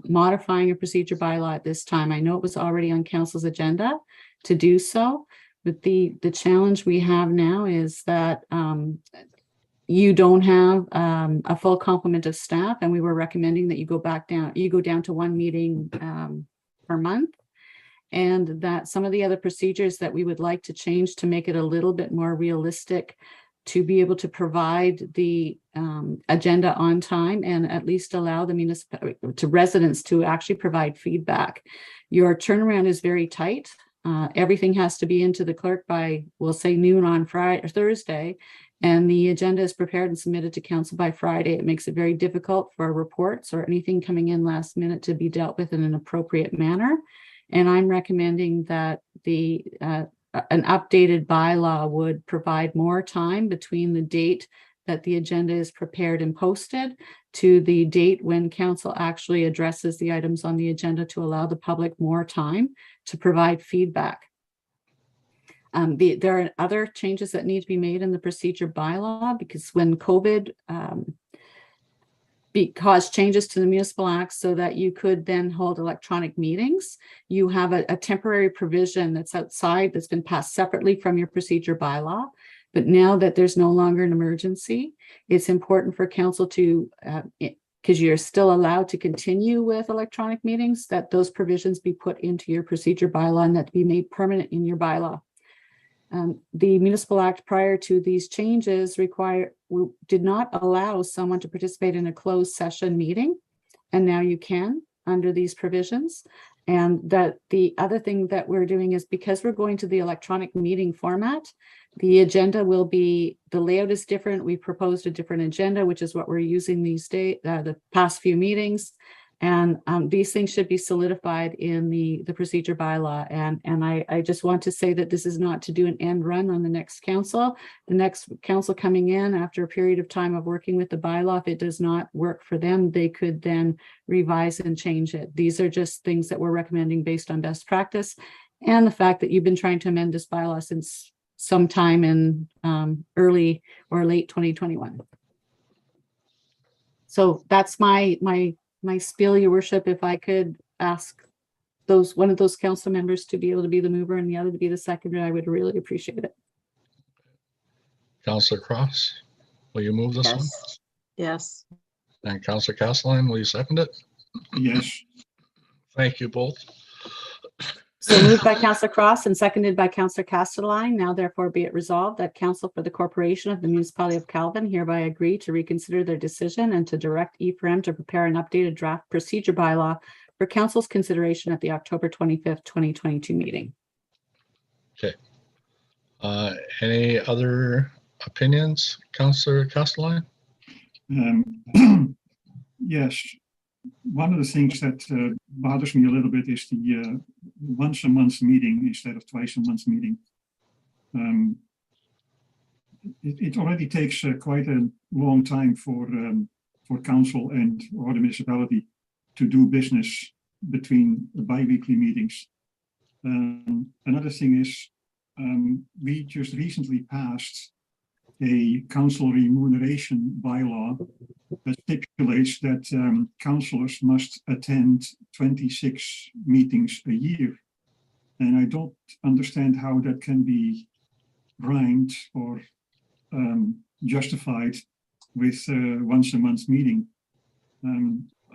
modifying a procedure bylaw at this time. I know it was already on council's agenda to do so, but the challenge we have now is that you don't have a full complement of staff, and we were recommending that you go down to one meeting per month. And that some of the other procedures that we would like to change to make it a little bit more realistic to be able to provide the agenda on time and at least allow the residents to actually provide feedback. Your turnaround is very tight. Everything has to be into the clerk by, we'll say, noon on Friday or Thursday, and the agenda is prepared and submitted to council by Friday. It makes it very difficult for reports or anything coming in last minute to be dealt with in an appropriate manner. And I'm recommending that an updated bylaw would provide more time between the date that the agenda is prepared and posted to the date when council actually addresses the items on the agenda to allow the public more time to provide feedback. There are other changes that need to be made in the procedure bylaw because when COVID caused changes to the municipal act so that you could then hold electronic meetings, you have a temporary provision that's outside that's been passed separately from your procedure bylaw. But now that there's no longer an emergency, it's important for council to, because you're still allowed to continue with electronic meetings, that those provisions be put into your procedure bylaw and that be made permanent in your bylaw. The municipal act prior to these changes did not allow someone to participate in a closed session meeting, and now you can under these provisions. And that the other thing that we're doing is because we're going to the electronic meeting format, the agenda will be, the layout is different. We proposed a different agenda, which is what we're using these days, the past few meetings. And these things should be solidified in the procedure bylaw. And I just want to say that this is not to do an end run on the next council. The next council coming in after a period of time of working with the bylaw, if it does not work for them, they could then revise and change it. These are just things that we're recommending based on best practice and the fact that you've been trying to amend this bylaw since sometime in early or late 2021. So that's my spiel, your worship. If I could ask one of those council members to be able to be the mover and the other to be the seconder, I would really appreciate it. Councillor Cross, will you move this one? Yes. And Councillor Castelline, will you second it? Yes. Thank you both. So moved by Councillor Cross and seconded by Councillor Castelline. Now therefore be it resolved that Council for the Corporation of the Municipality of Calvin hereby agree to reconsider their decision and to direct EFRM to prepare an updated draft procedure bylaw for Council's consideration at the October 25th, 2022 meeting. Okay. Any other opinions, Councillor Castelline? Yes. One of the things that bothers me a little bit is the once a month meeting instead of twice a month meeting. It already takes quite a long time for council and or the municipality to do business between bi-weekly meetings. Another thing is we just recently passed a council remuneration bylaw that stipulates that councillors must attend 26 meetings a year. And I don't understand how that can be rhymed or justified with once a month meeting.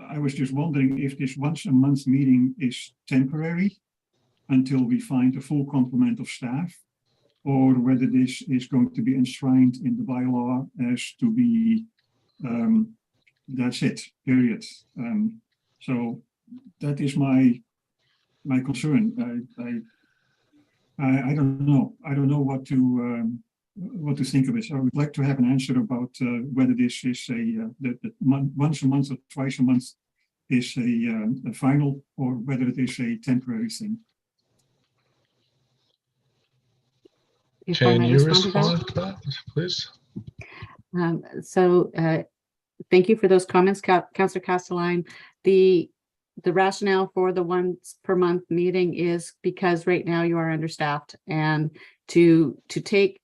I was just wondering if this once a month meeting is temporary until we find a full complement of staff, or whether this is going to be enshrined in the bylaw as to be, that's it, period. So that is my concern. I don't know. I don't know what to think of it. So I would like to have an answer about whether this is the once a month or twice a month is a final or whether it is a temporary thing. If I Can may you respond to that? respond to that, please? Thank you for those comments, Councillor Castelline. The rationale for the once per month meeting is because right now you are understaffed, and to take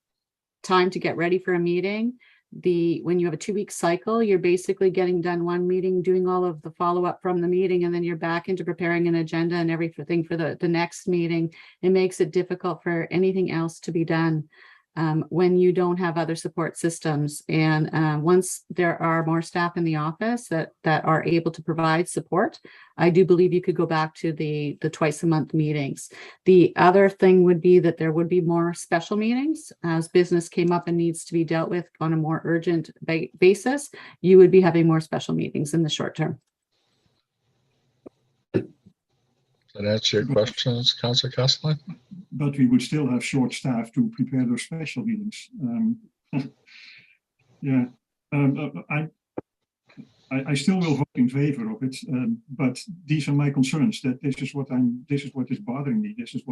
time to get ready for a meeting, when you have a 2-week cycle, you're basically getting done one meeting, doing all of the follow-up from the meeting, and then you're back into preparing an agenda and everything for the next meeting. It makes it difficult for anything else to be done when you don't have other support systems. And once there are more staff in the office that are able to provide support, I do believe you could go back to the twice a month meetings. The other thing would be that there would be more special meetings as business came up and needs to be dealt with on a more urgent basis. You would be having more special meetings in the short term. Does that answer your questions, Councillor Castelline? But we would still have short staff to prepare those special meetings. Yeah, I still will vote in favor of it, but these are my concerns. That this is what is bothering me. This is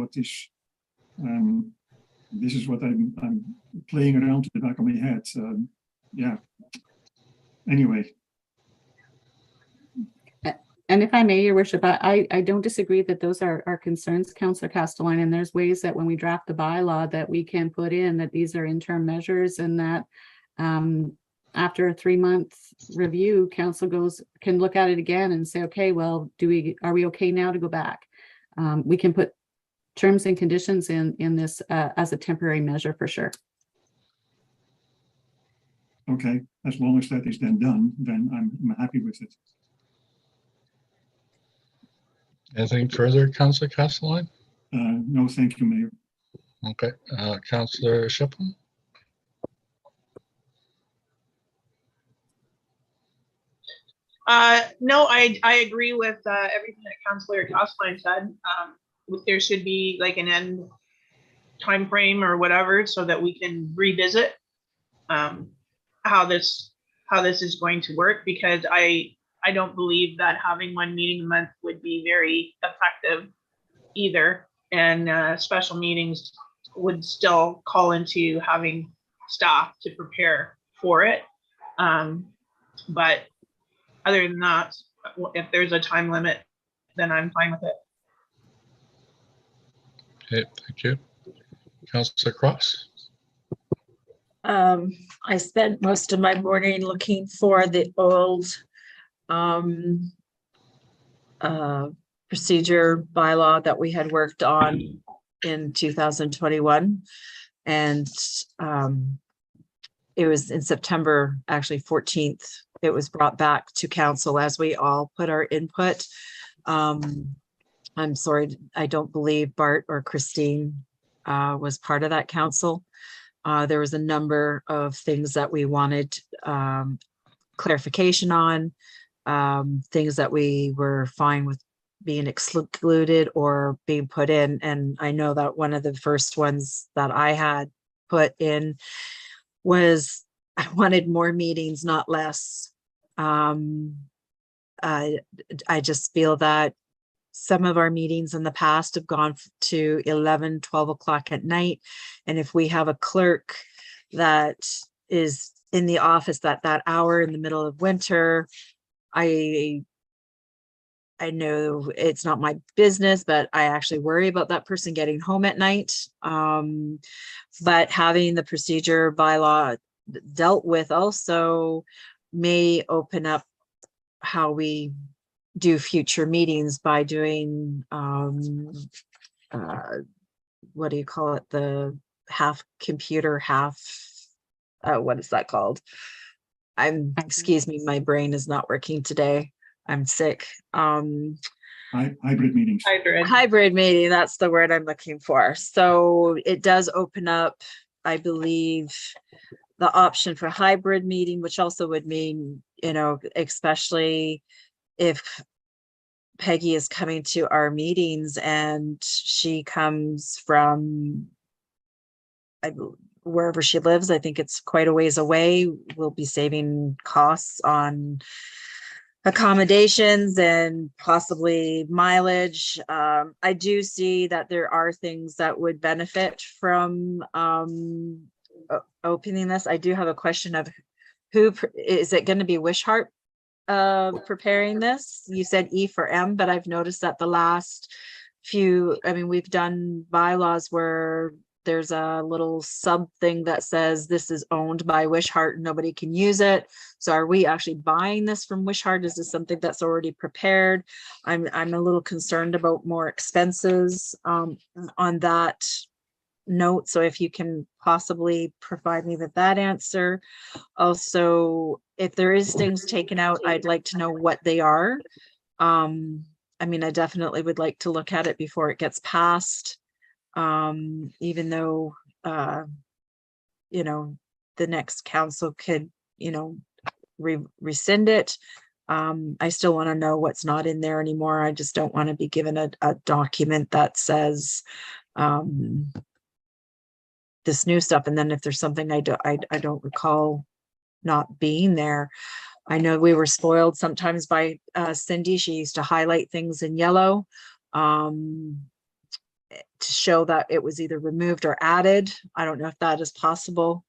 what I'm playing around in the back of my head. Yeah. Anyway. And if I may, Your Worship, I don't disagree that those are our concerns, Councillor Castelline, and there's ways that when we draft the bylaw that we can put in that these are interim measures, and that after a 3-month review, council can look at it again and say, okay, well, are we okay now to go back? We can put terms and conditions in this as a temporary measure for sure. Okay, as long as that is then done, then I'm happy with it. Anything further, Councillor Castelline? No, thank you, Mayor. Okay, Councillor Shipley? No, I agree with everything that Councillor Castelline said. There should be like an end time frame or whatever so that we can revisit how this is going to work, because I don't believe that having one meeting a month would be very effective either. And special meetings would still call into having staff to prepare for it. But other than that, if there's a time limit, then I'm fine with it. Okay, thank you. Councillor Cross? I spent most of my morning looking for the old procedure bylaw that we had worked on in 2021, and it was in September, actually 14th, it was brought back to council as we all put our input. I'm sorry, I don't believe Bart or Christine was part of that council. There was a number of things that we wanted clarification on, things that we were fine with being excluded or being put in. And I know that one of the first ones that I had put in was I wanted more meetings, not less. I just feel that some of our meetings in the past have gone to 11, 12 o'clock at night. And if we have a clerk that is in the office that hour in the middle of winter, I know it's not my business, but I actually worry about that person getting home at night. But having the procedure bylaw dealt with also may open up how we do future meetings by doing what do you call it, the half computer, half what is that called? Excuse me, my brain is not working today. I'm sick. Hybrid meetings. Hybrid meeting, that's the word I'm looking for. So it does open up, I believe, the option for hybrid meeting, which also would mean, you know, especially if Peggy is coming to our meetings and she comes from wherever she lives, I think it's quite a ways away. We'll be saving costs on accommodations and possibly mileage. I do see that there are things that would benefit from opening this. I do have a question of who is it going to be? Wishart preparing this? You said E for M, but I've noticed that the last few, I mean, we've done bylaws where there's a little sub thing that says this is owned by Wishart and nobody can use it. So are we actually buying this from Wishart? Is this something that's already prepared? I'm a little concerned about more expenses on that note. So if you can possibly provide me with that answer. Also, if there is things taken out, I'd like to know what they are. I mean, I definitely would like to look at it before it gets passed. Even though, you know, the next council could, you know, rescind it. I still want to know what's not in there anymore. I just don't want to be given a document that says this new stuff. And then if there's something I don't recall not being there. I know we were spoiled sometimes by Cindy. She used to highlight things in yellow. To show that it was either removed or added. I don't know if that is possible,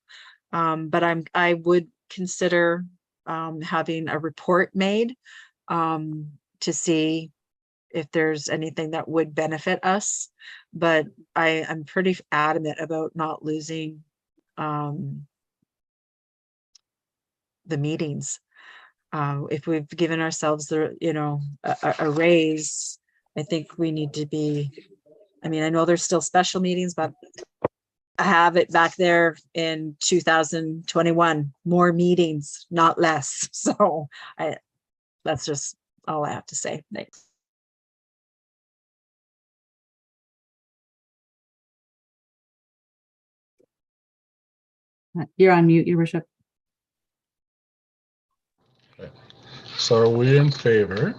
but I would consider having a report made to see if there's anything that would benefit us. But I'm pretty adamant about not losing the meetings. If we've given ourselves the, you know, a raise, I think we need to be, I mean, I know there's still special meetings, but I have it back there in 2021, more meetings, not less. So that's just all I have to say. Thanks. You're on mute, Your Worship. Okay. So are we in favor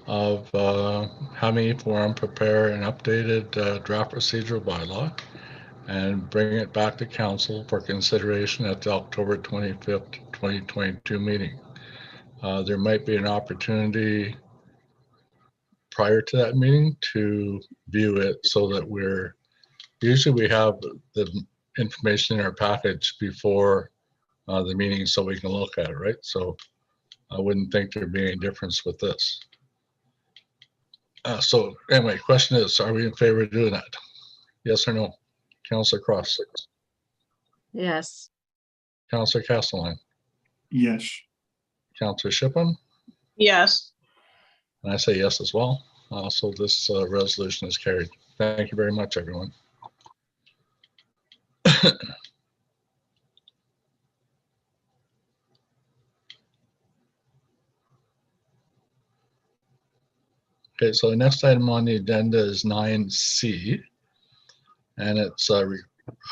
of having Forum prepare an updated draft procedural bylaw and bring it back to council for consideration at the October 25th, 2022 meeting? There might be an opportunity prior to that meeting to view it so that usually we have the information in our package before the meeting so we can look at it, right? So I wouldn't think there'd be any difference with this. So anyway, question is, are we in favor of doing that? Yes or no? Councillor Cross. Yes. Councillor Castelline. Yes. Councillor Shippen. Yes. And I say yes as well. So this resolution is carried. Thank you very much, everyone. Okay, so the next item on the agenda is 9C, and it's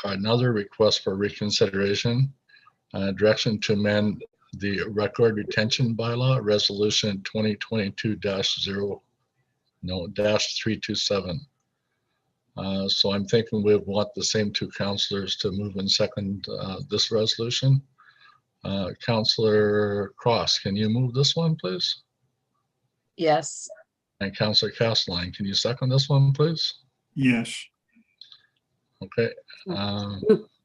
another request for reconsideration, direction to amend the record retention bylaw, resolution 2022-327. So I'm thinking we want the same two councillors to move and second this resolution. Councillor Cross, can you move this one, please? Yes. And Councillor Castelline, can you second this one, please? Yes. Okay.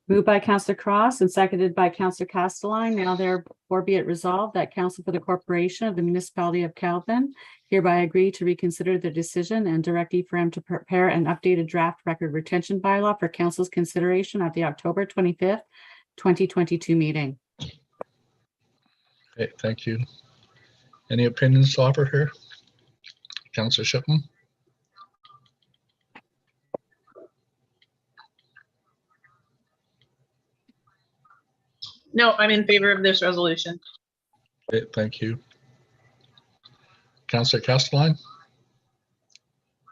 Moved by Councillor Cross and seconded by Councillor Castelline. Now therefore be it resolved that Council for the Corporation of the Municipality of Calvin hereby agree to reconsider the decision and direct E4M to prepare an updated draft record retention bylaw for Council's consideration at the October 25th, 2022 meeting. Okay, thank you. Any opinions to offer here? Councillor Shippen? No, I'm in favor of this resolution. Okay, thank you. Councillor Castelline?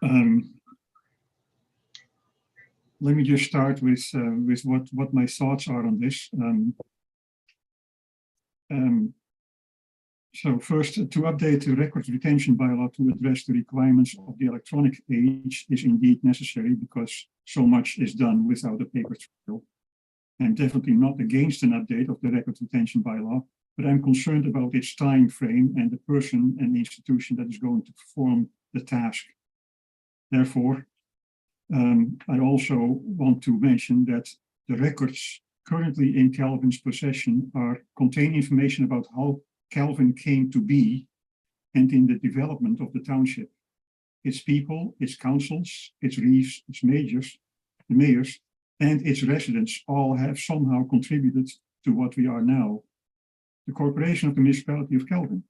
Let me just start with what my thoughts are on this. So first, to update the record retention bylaw to address the requirements of the electronic age is indeed necessary because so much is done without a paper trail. I'm definitely not against an update of the record retention bylaw, but I'm concerned about its time frame and the person and the institution that is going to perform the task. Therefore, I also want to mention that the records currently in Calvin's possession contain information about how Calvin came to be and in the development of the township. Its people, its councils, its reeves, its the mayors, and its residents all have somehow contributed to what we are now, the corporation of the municipality of Calvin.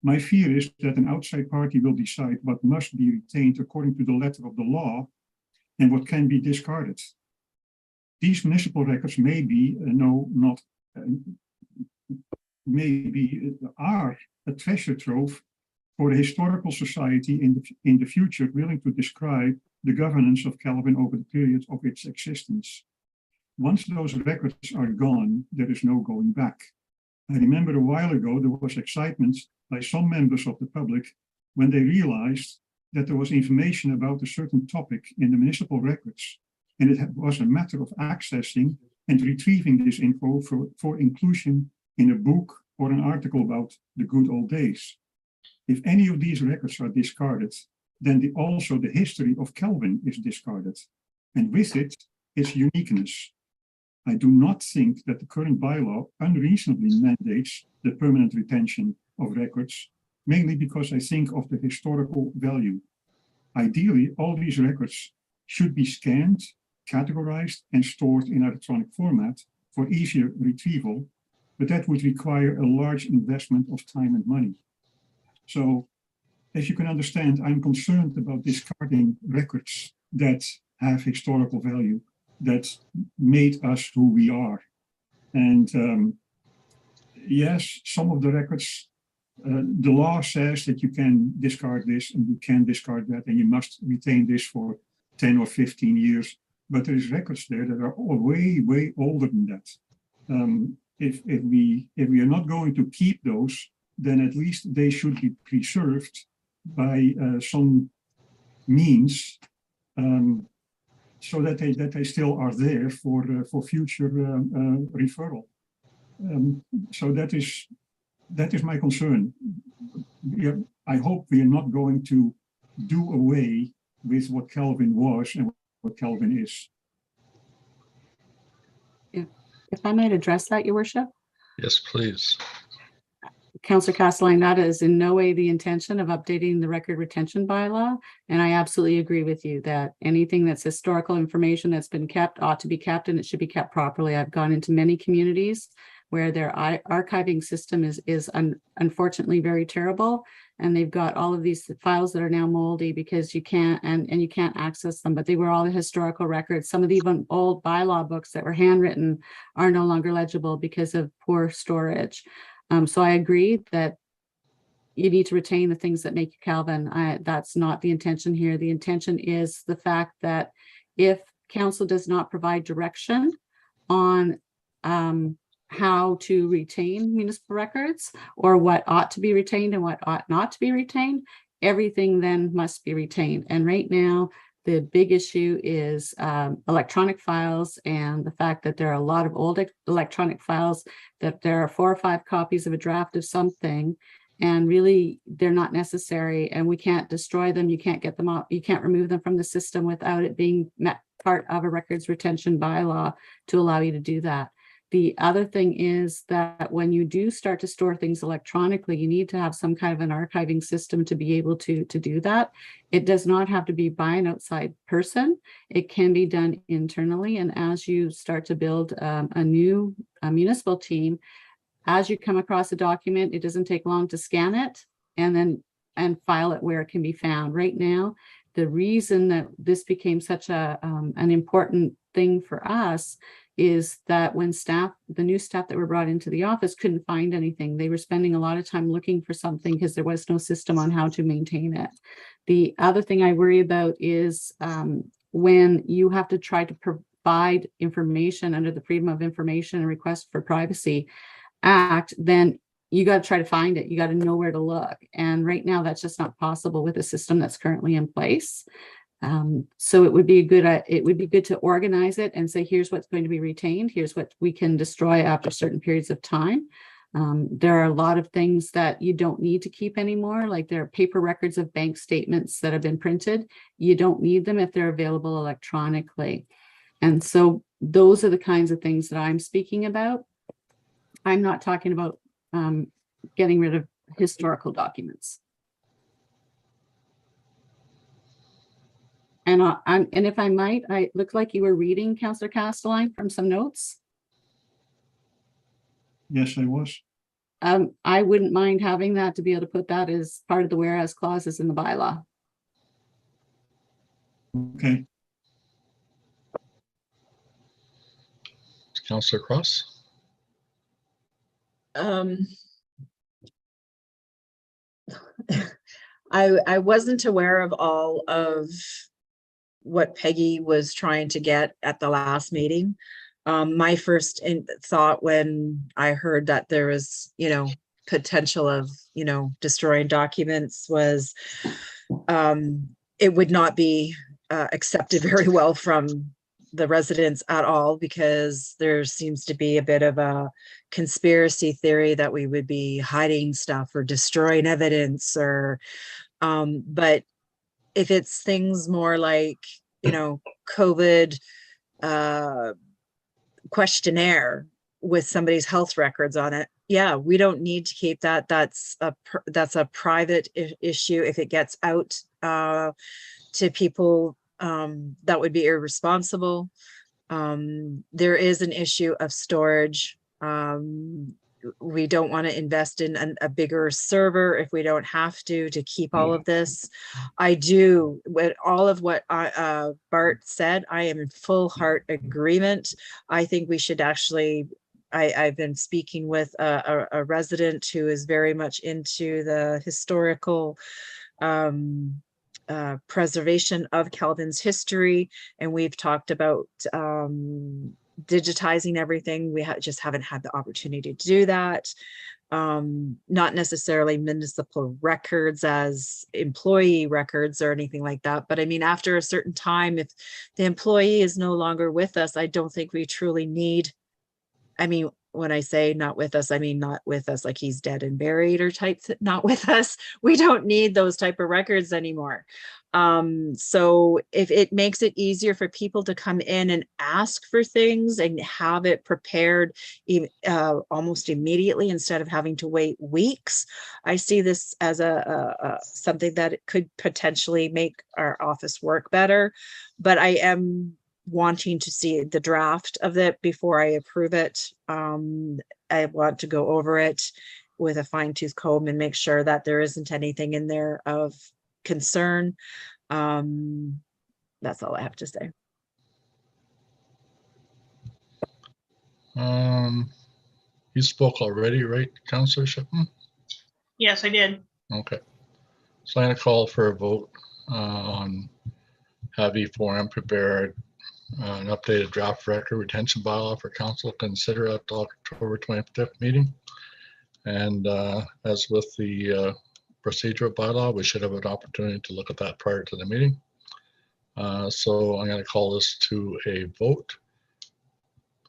My fear is that an outside party will decide what must be retained according to the letter of the law and what can be discarded. These municipal records may be, are a treasure trove for the historical society in the future willing to describe the governance of Calvin over the period of its existence. Once those records are gone, there is no going back. I remember a while ago there was excitement by some members of the public when they realized that there was information about a certain topic in the municipal records, and it was a matter of accessing and retrieving this info for inclusion in a book or an article about the good old days. If any of these records are discarded, then also the history of Calvin is discarded, and with it, its uniqueness. I do not think that the current bylaw unreasonably mandates the permanent retention of records, mainly because I think of the historical value. Ideally, all these records should be scanned, categorized, and stored in electronic format for easier retrieval, but that would require a large investment of time and money. So, as you can understand, I'm concerned about discarding records that have historical value, that made us who we are. And yes, some of the records, the law says that you can discard this and you can discard that, and you must retain this for 10 or 15 years. But there is records there that are way, way older than that. If we are not going to keep those, then at least they should be preserved by some means, so that they still are there for future referral. So that is my concern. I hope we are not going to do away with what Calvin was and what Calvin is. If I might address that, Your Worship. Yes, please. Councillor Castellane, that is in no way the intention of updating the record retention bylaw. And I absolutely agree with you that anything that's historical information that's been kept ought to be kept, and it should be kept properly. I've gone into many communities where their archiving system is unfortunately very terrible. And they've got all of these files that are now moldy because you can't, and you can't access them, but they were all the historical records. Some of the even old bylaw books that were handwritten are no longer legible because of poor storage. So I agree that you need to retain the things that make you Calvin. That's not the intention here. The intention is the fact that if council does not provide direction on how to retain municipal records, or what ought to be retained and what ought not to be retained, everything then must be retained. And right now, the big issue is electronic files, and the fact that there are a lot of old electronic files, that there are 4 or 5 copies of a draft of something, and really they're not necessary, and we can't destroy them. You can't get them out. You can't remove them from the system without it being part of a records retention bylaw to allow you to do that. The other thing is that when you do start to store things electronically, you need to have some kind of an archiving system to be able to do that. It does not have to be by an outside person. It can be done internally. And as you start to build a new municipal team, as you come across a document, it doesn't take long to scan it and file it where it can be found. Right now, the reason that this became such an important thing for us is that when the new staff that were brought into the office couldn't find anything, they were spending a lot of time looking for something because there was no system on how to maintain it. The other thing I worry about is when you have to try to provide information under the Freedom of Information and Request for Privacy Act, then you got to try to find it. You got to know where to look. And right now, that's just not possible with the system that's currently in place. So it would be good to organize it and say, here's what's going to be retained. Here's what we can destroy after certain periods of time. There are a lot of things that you don't need to keep anymore, like there are paper records of bank statements that have been printed. You don't need them if they're available electronically. And so those are the kinds of things that I'm speaking about. I'm not talking about getting rid of historical documents. And if I might, I look like you were reading, Councillor Castelline, from some notes. Yes, I was. I wouldn't mind having that to be able to put that as part of the whereas clauses in the bylaw. Okay. Councillor Cross? I wasn't aware of all of what Peggy was trying to get at the last meeting. My first thought when I heard that there was, potential of, destroying documents was it would not be accepted very well from the residents at all, because there seems to be a bit of a conspiracy theory that we would be hiding stuff or destroying evidence or but if it's things more like, COVID questionnaire with somebody's health records on it, yeah, we don't need to keep that. That's a private issue. If it gets out to people, that would be irresponsible. There is an issue of storage. We don't want to invest in a bigger server if we don't have to keep all of this. I do, with all of what Bart said, I am in full heart agreement. I think we should actually, I've been speaking with a resident who is very much into the historical preservation of Calvin's history, and we've talked about digitizing everything. We just haven't had the opportunity to do that. Not necessarily municipal records as employee records or anything like that, but I mean, after a certain time, if the employee is no longer with us, I don't think we truly need, I mean, when I say not with us, I mean not with us like he's dead and buried or type, not with us. We don't need those type of records anymore. So if it makes it easier for people to come in and ask for things and have it prepared almost immediately instead of having to wait weeks, I see this as a something that it could potentially make our office work better. But I am wanting to see the draft of it before I approve it. I want to go over it with a fine-tooth comb and make sure that there isn't anything in there of concern. That's all I have to say. You spoke already, right, Councillor Shipman? Yes, I did. Okay. So I'm going to call for a vote on have E4M prepared an updated draft record retention bylaw for council to consider at the October 25th meeting. And as with the procedural bylaw, we should have an opportunity to look at that prior to the meeting. So I'm going to call this to a vote.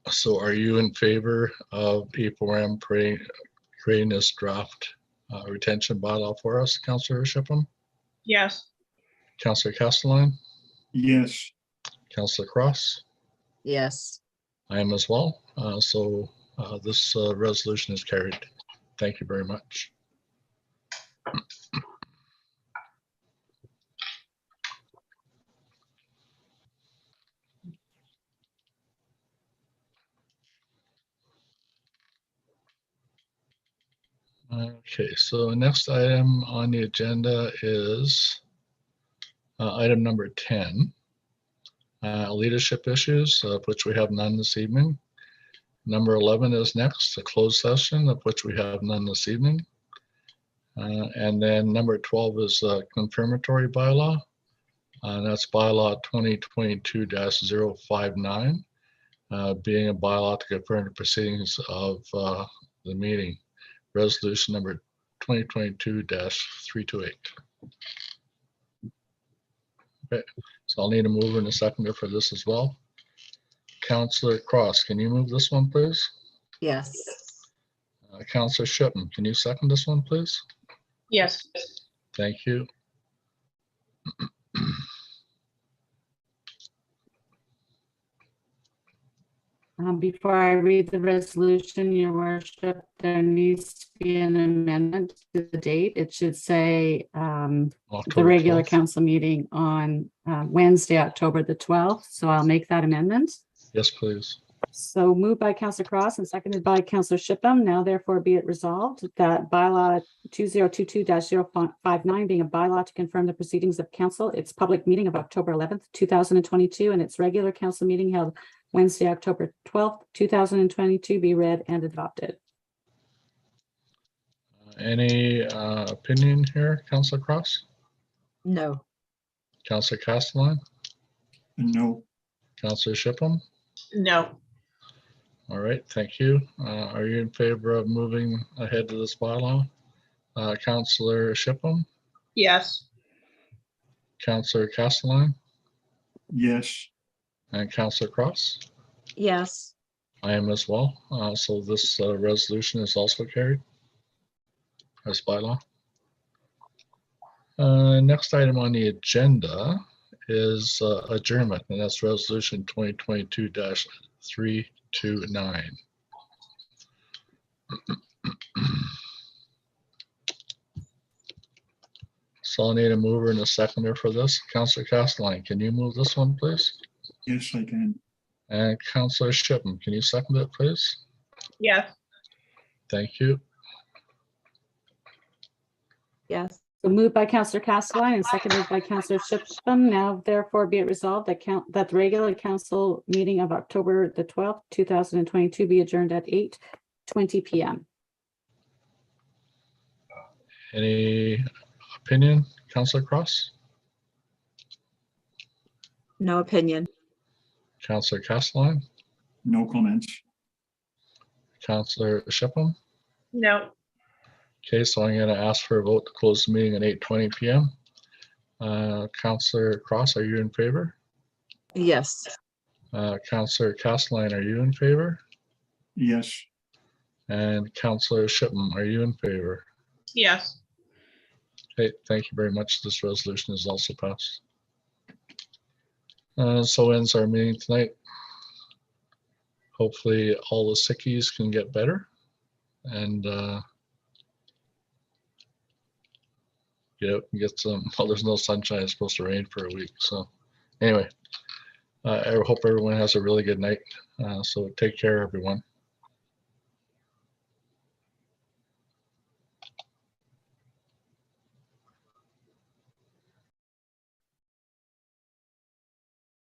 So are you in favor of E4M creating this draft retention bylaw for us, Councillor Shipham? Yes. Councillor Castelline? Yes. Councillor Cross? Yes. I am as well. So this resolution is carried. Thank you very much. Okay, so next item on the agenda is item number 10, leadership issues, of which we have none this evening. Number 11 is next, a closed session, of which we have none this evening. And then number 12 is a confirmatory bylaw. That's bylaw 2022-059, being a bylaw to confirm the proceedings of the meeting. Resolution number 2022-328. Okay, so I'll need a mover and a seconder for this as well. Councillor Cross, can you move this one, please? Yes. Counselor Shipman, can you second this one, please? Yes. Thank you. Before I read the resolution, your worship, there needs to be an amendment to the date. It should say the October regular 12th. council meeting on Wednesday, October the 12th. So I'll make that amendment. Yes, please. So moved by Councillor Cross and seconded by Councillor Shipham. Now therefore be it resolved that bylaw 2022-059 being a bylaw to confirm the proceedings of council, its public meeting of October 11th, 2022, and its regular council meeting held Wednesday, October 12th, 2022 be read and adopted. Any opinion here, Councillor Cross? No. Councillor Castellan? No. Councillor Shipham? No. All right, thank you. Are you in favor of moving ahead to this bylaw? Councillor Shipham? Yes. Councillor Castellan? Yes. And Councillor Cross? Yes. I am as well. So this resolution is also carried as bylaw. Next item on the agenda is adjournment, and that's resolution 2022-329. So I'll need a mover and a seconder for this. Councillor Castellan, can you move this one, please? Yes, I can. And Councillor Shipham, can you second it, please? Yes. Thank you. Yes. So moved by Councillor Castellan and seconded by Councillor Shipham. Now therefore be it resolved that the regular council meeting of October the 12th, 2022 be adjourned at 8:20 p.m. Any opinion, Councillor Cross? No opinion. Councillor Castellan? No comments. Councillor Shipham? No. Okay, so I'm going to ask for a vote to close the meeting at 8:20 p.m. Councillor Cross, are you in favor? Yes. Councillor Castellan, are you in favor? Yes. And Councillor Shipham, are you in favor? Yes. Okay, thank you very much. This resolution is also passed. So ends our meeting tonight. Hopefully all the sickies can get better and get out and get some, well, there's no sunshine. It's supposed to rain for a week. So anyway, I hope everyone has a really good night. So take care, everyone.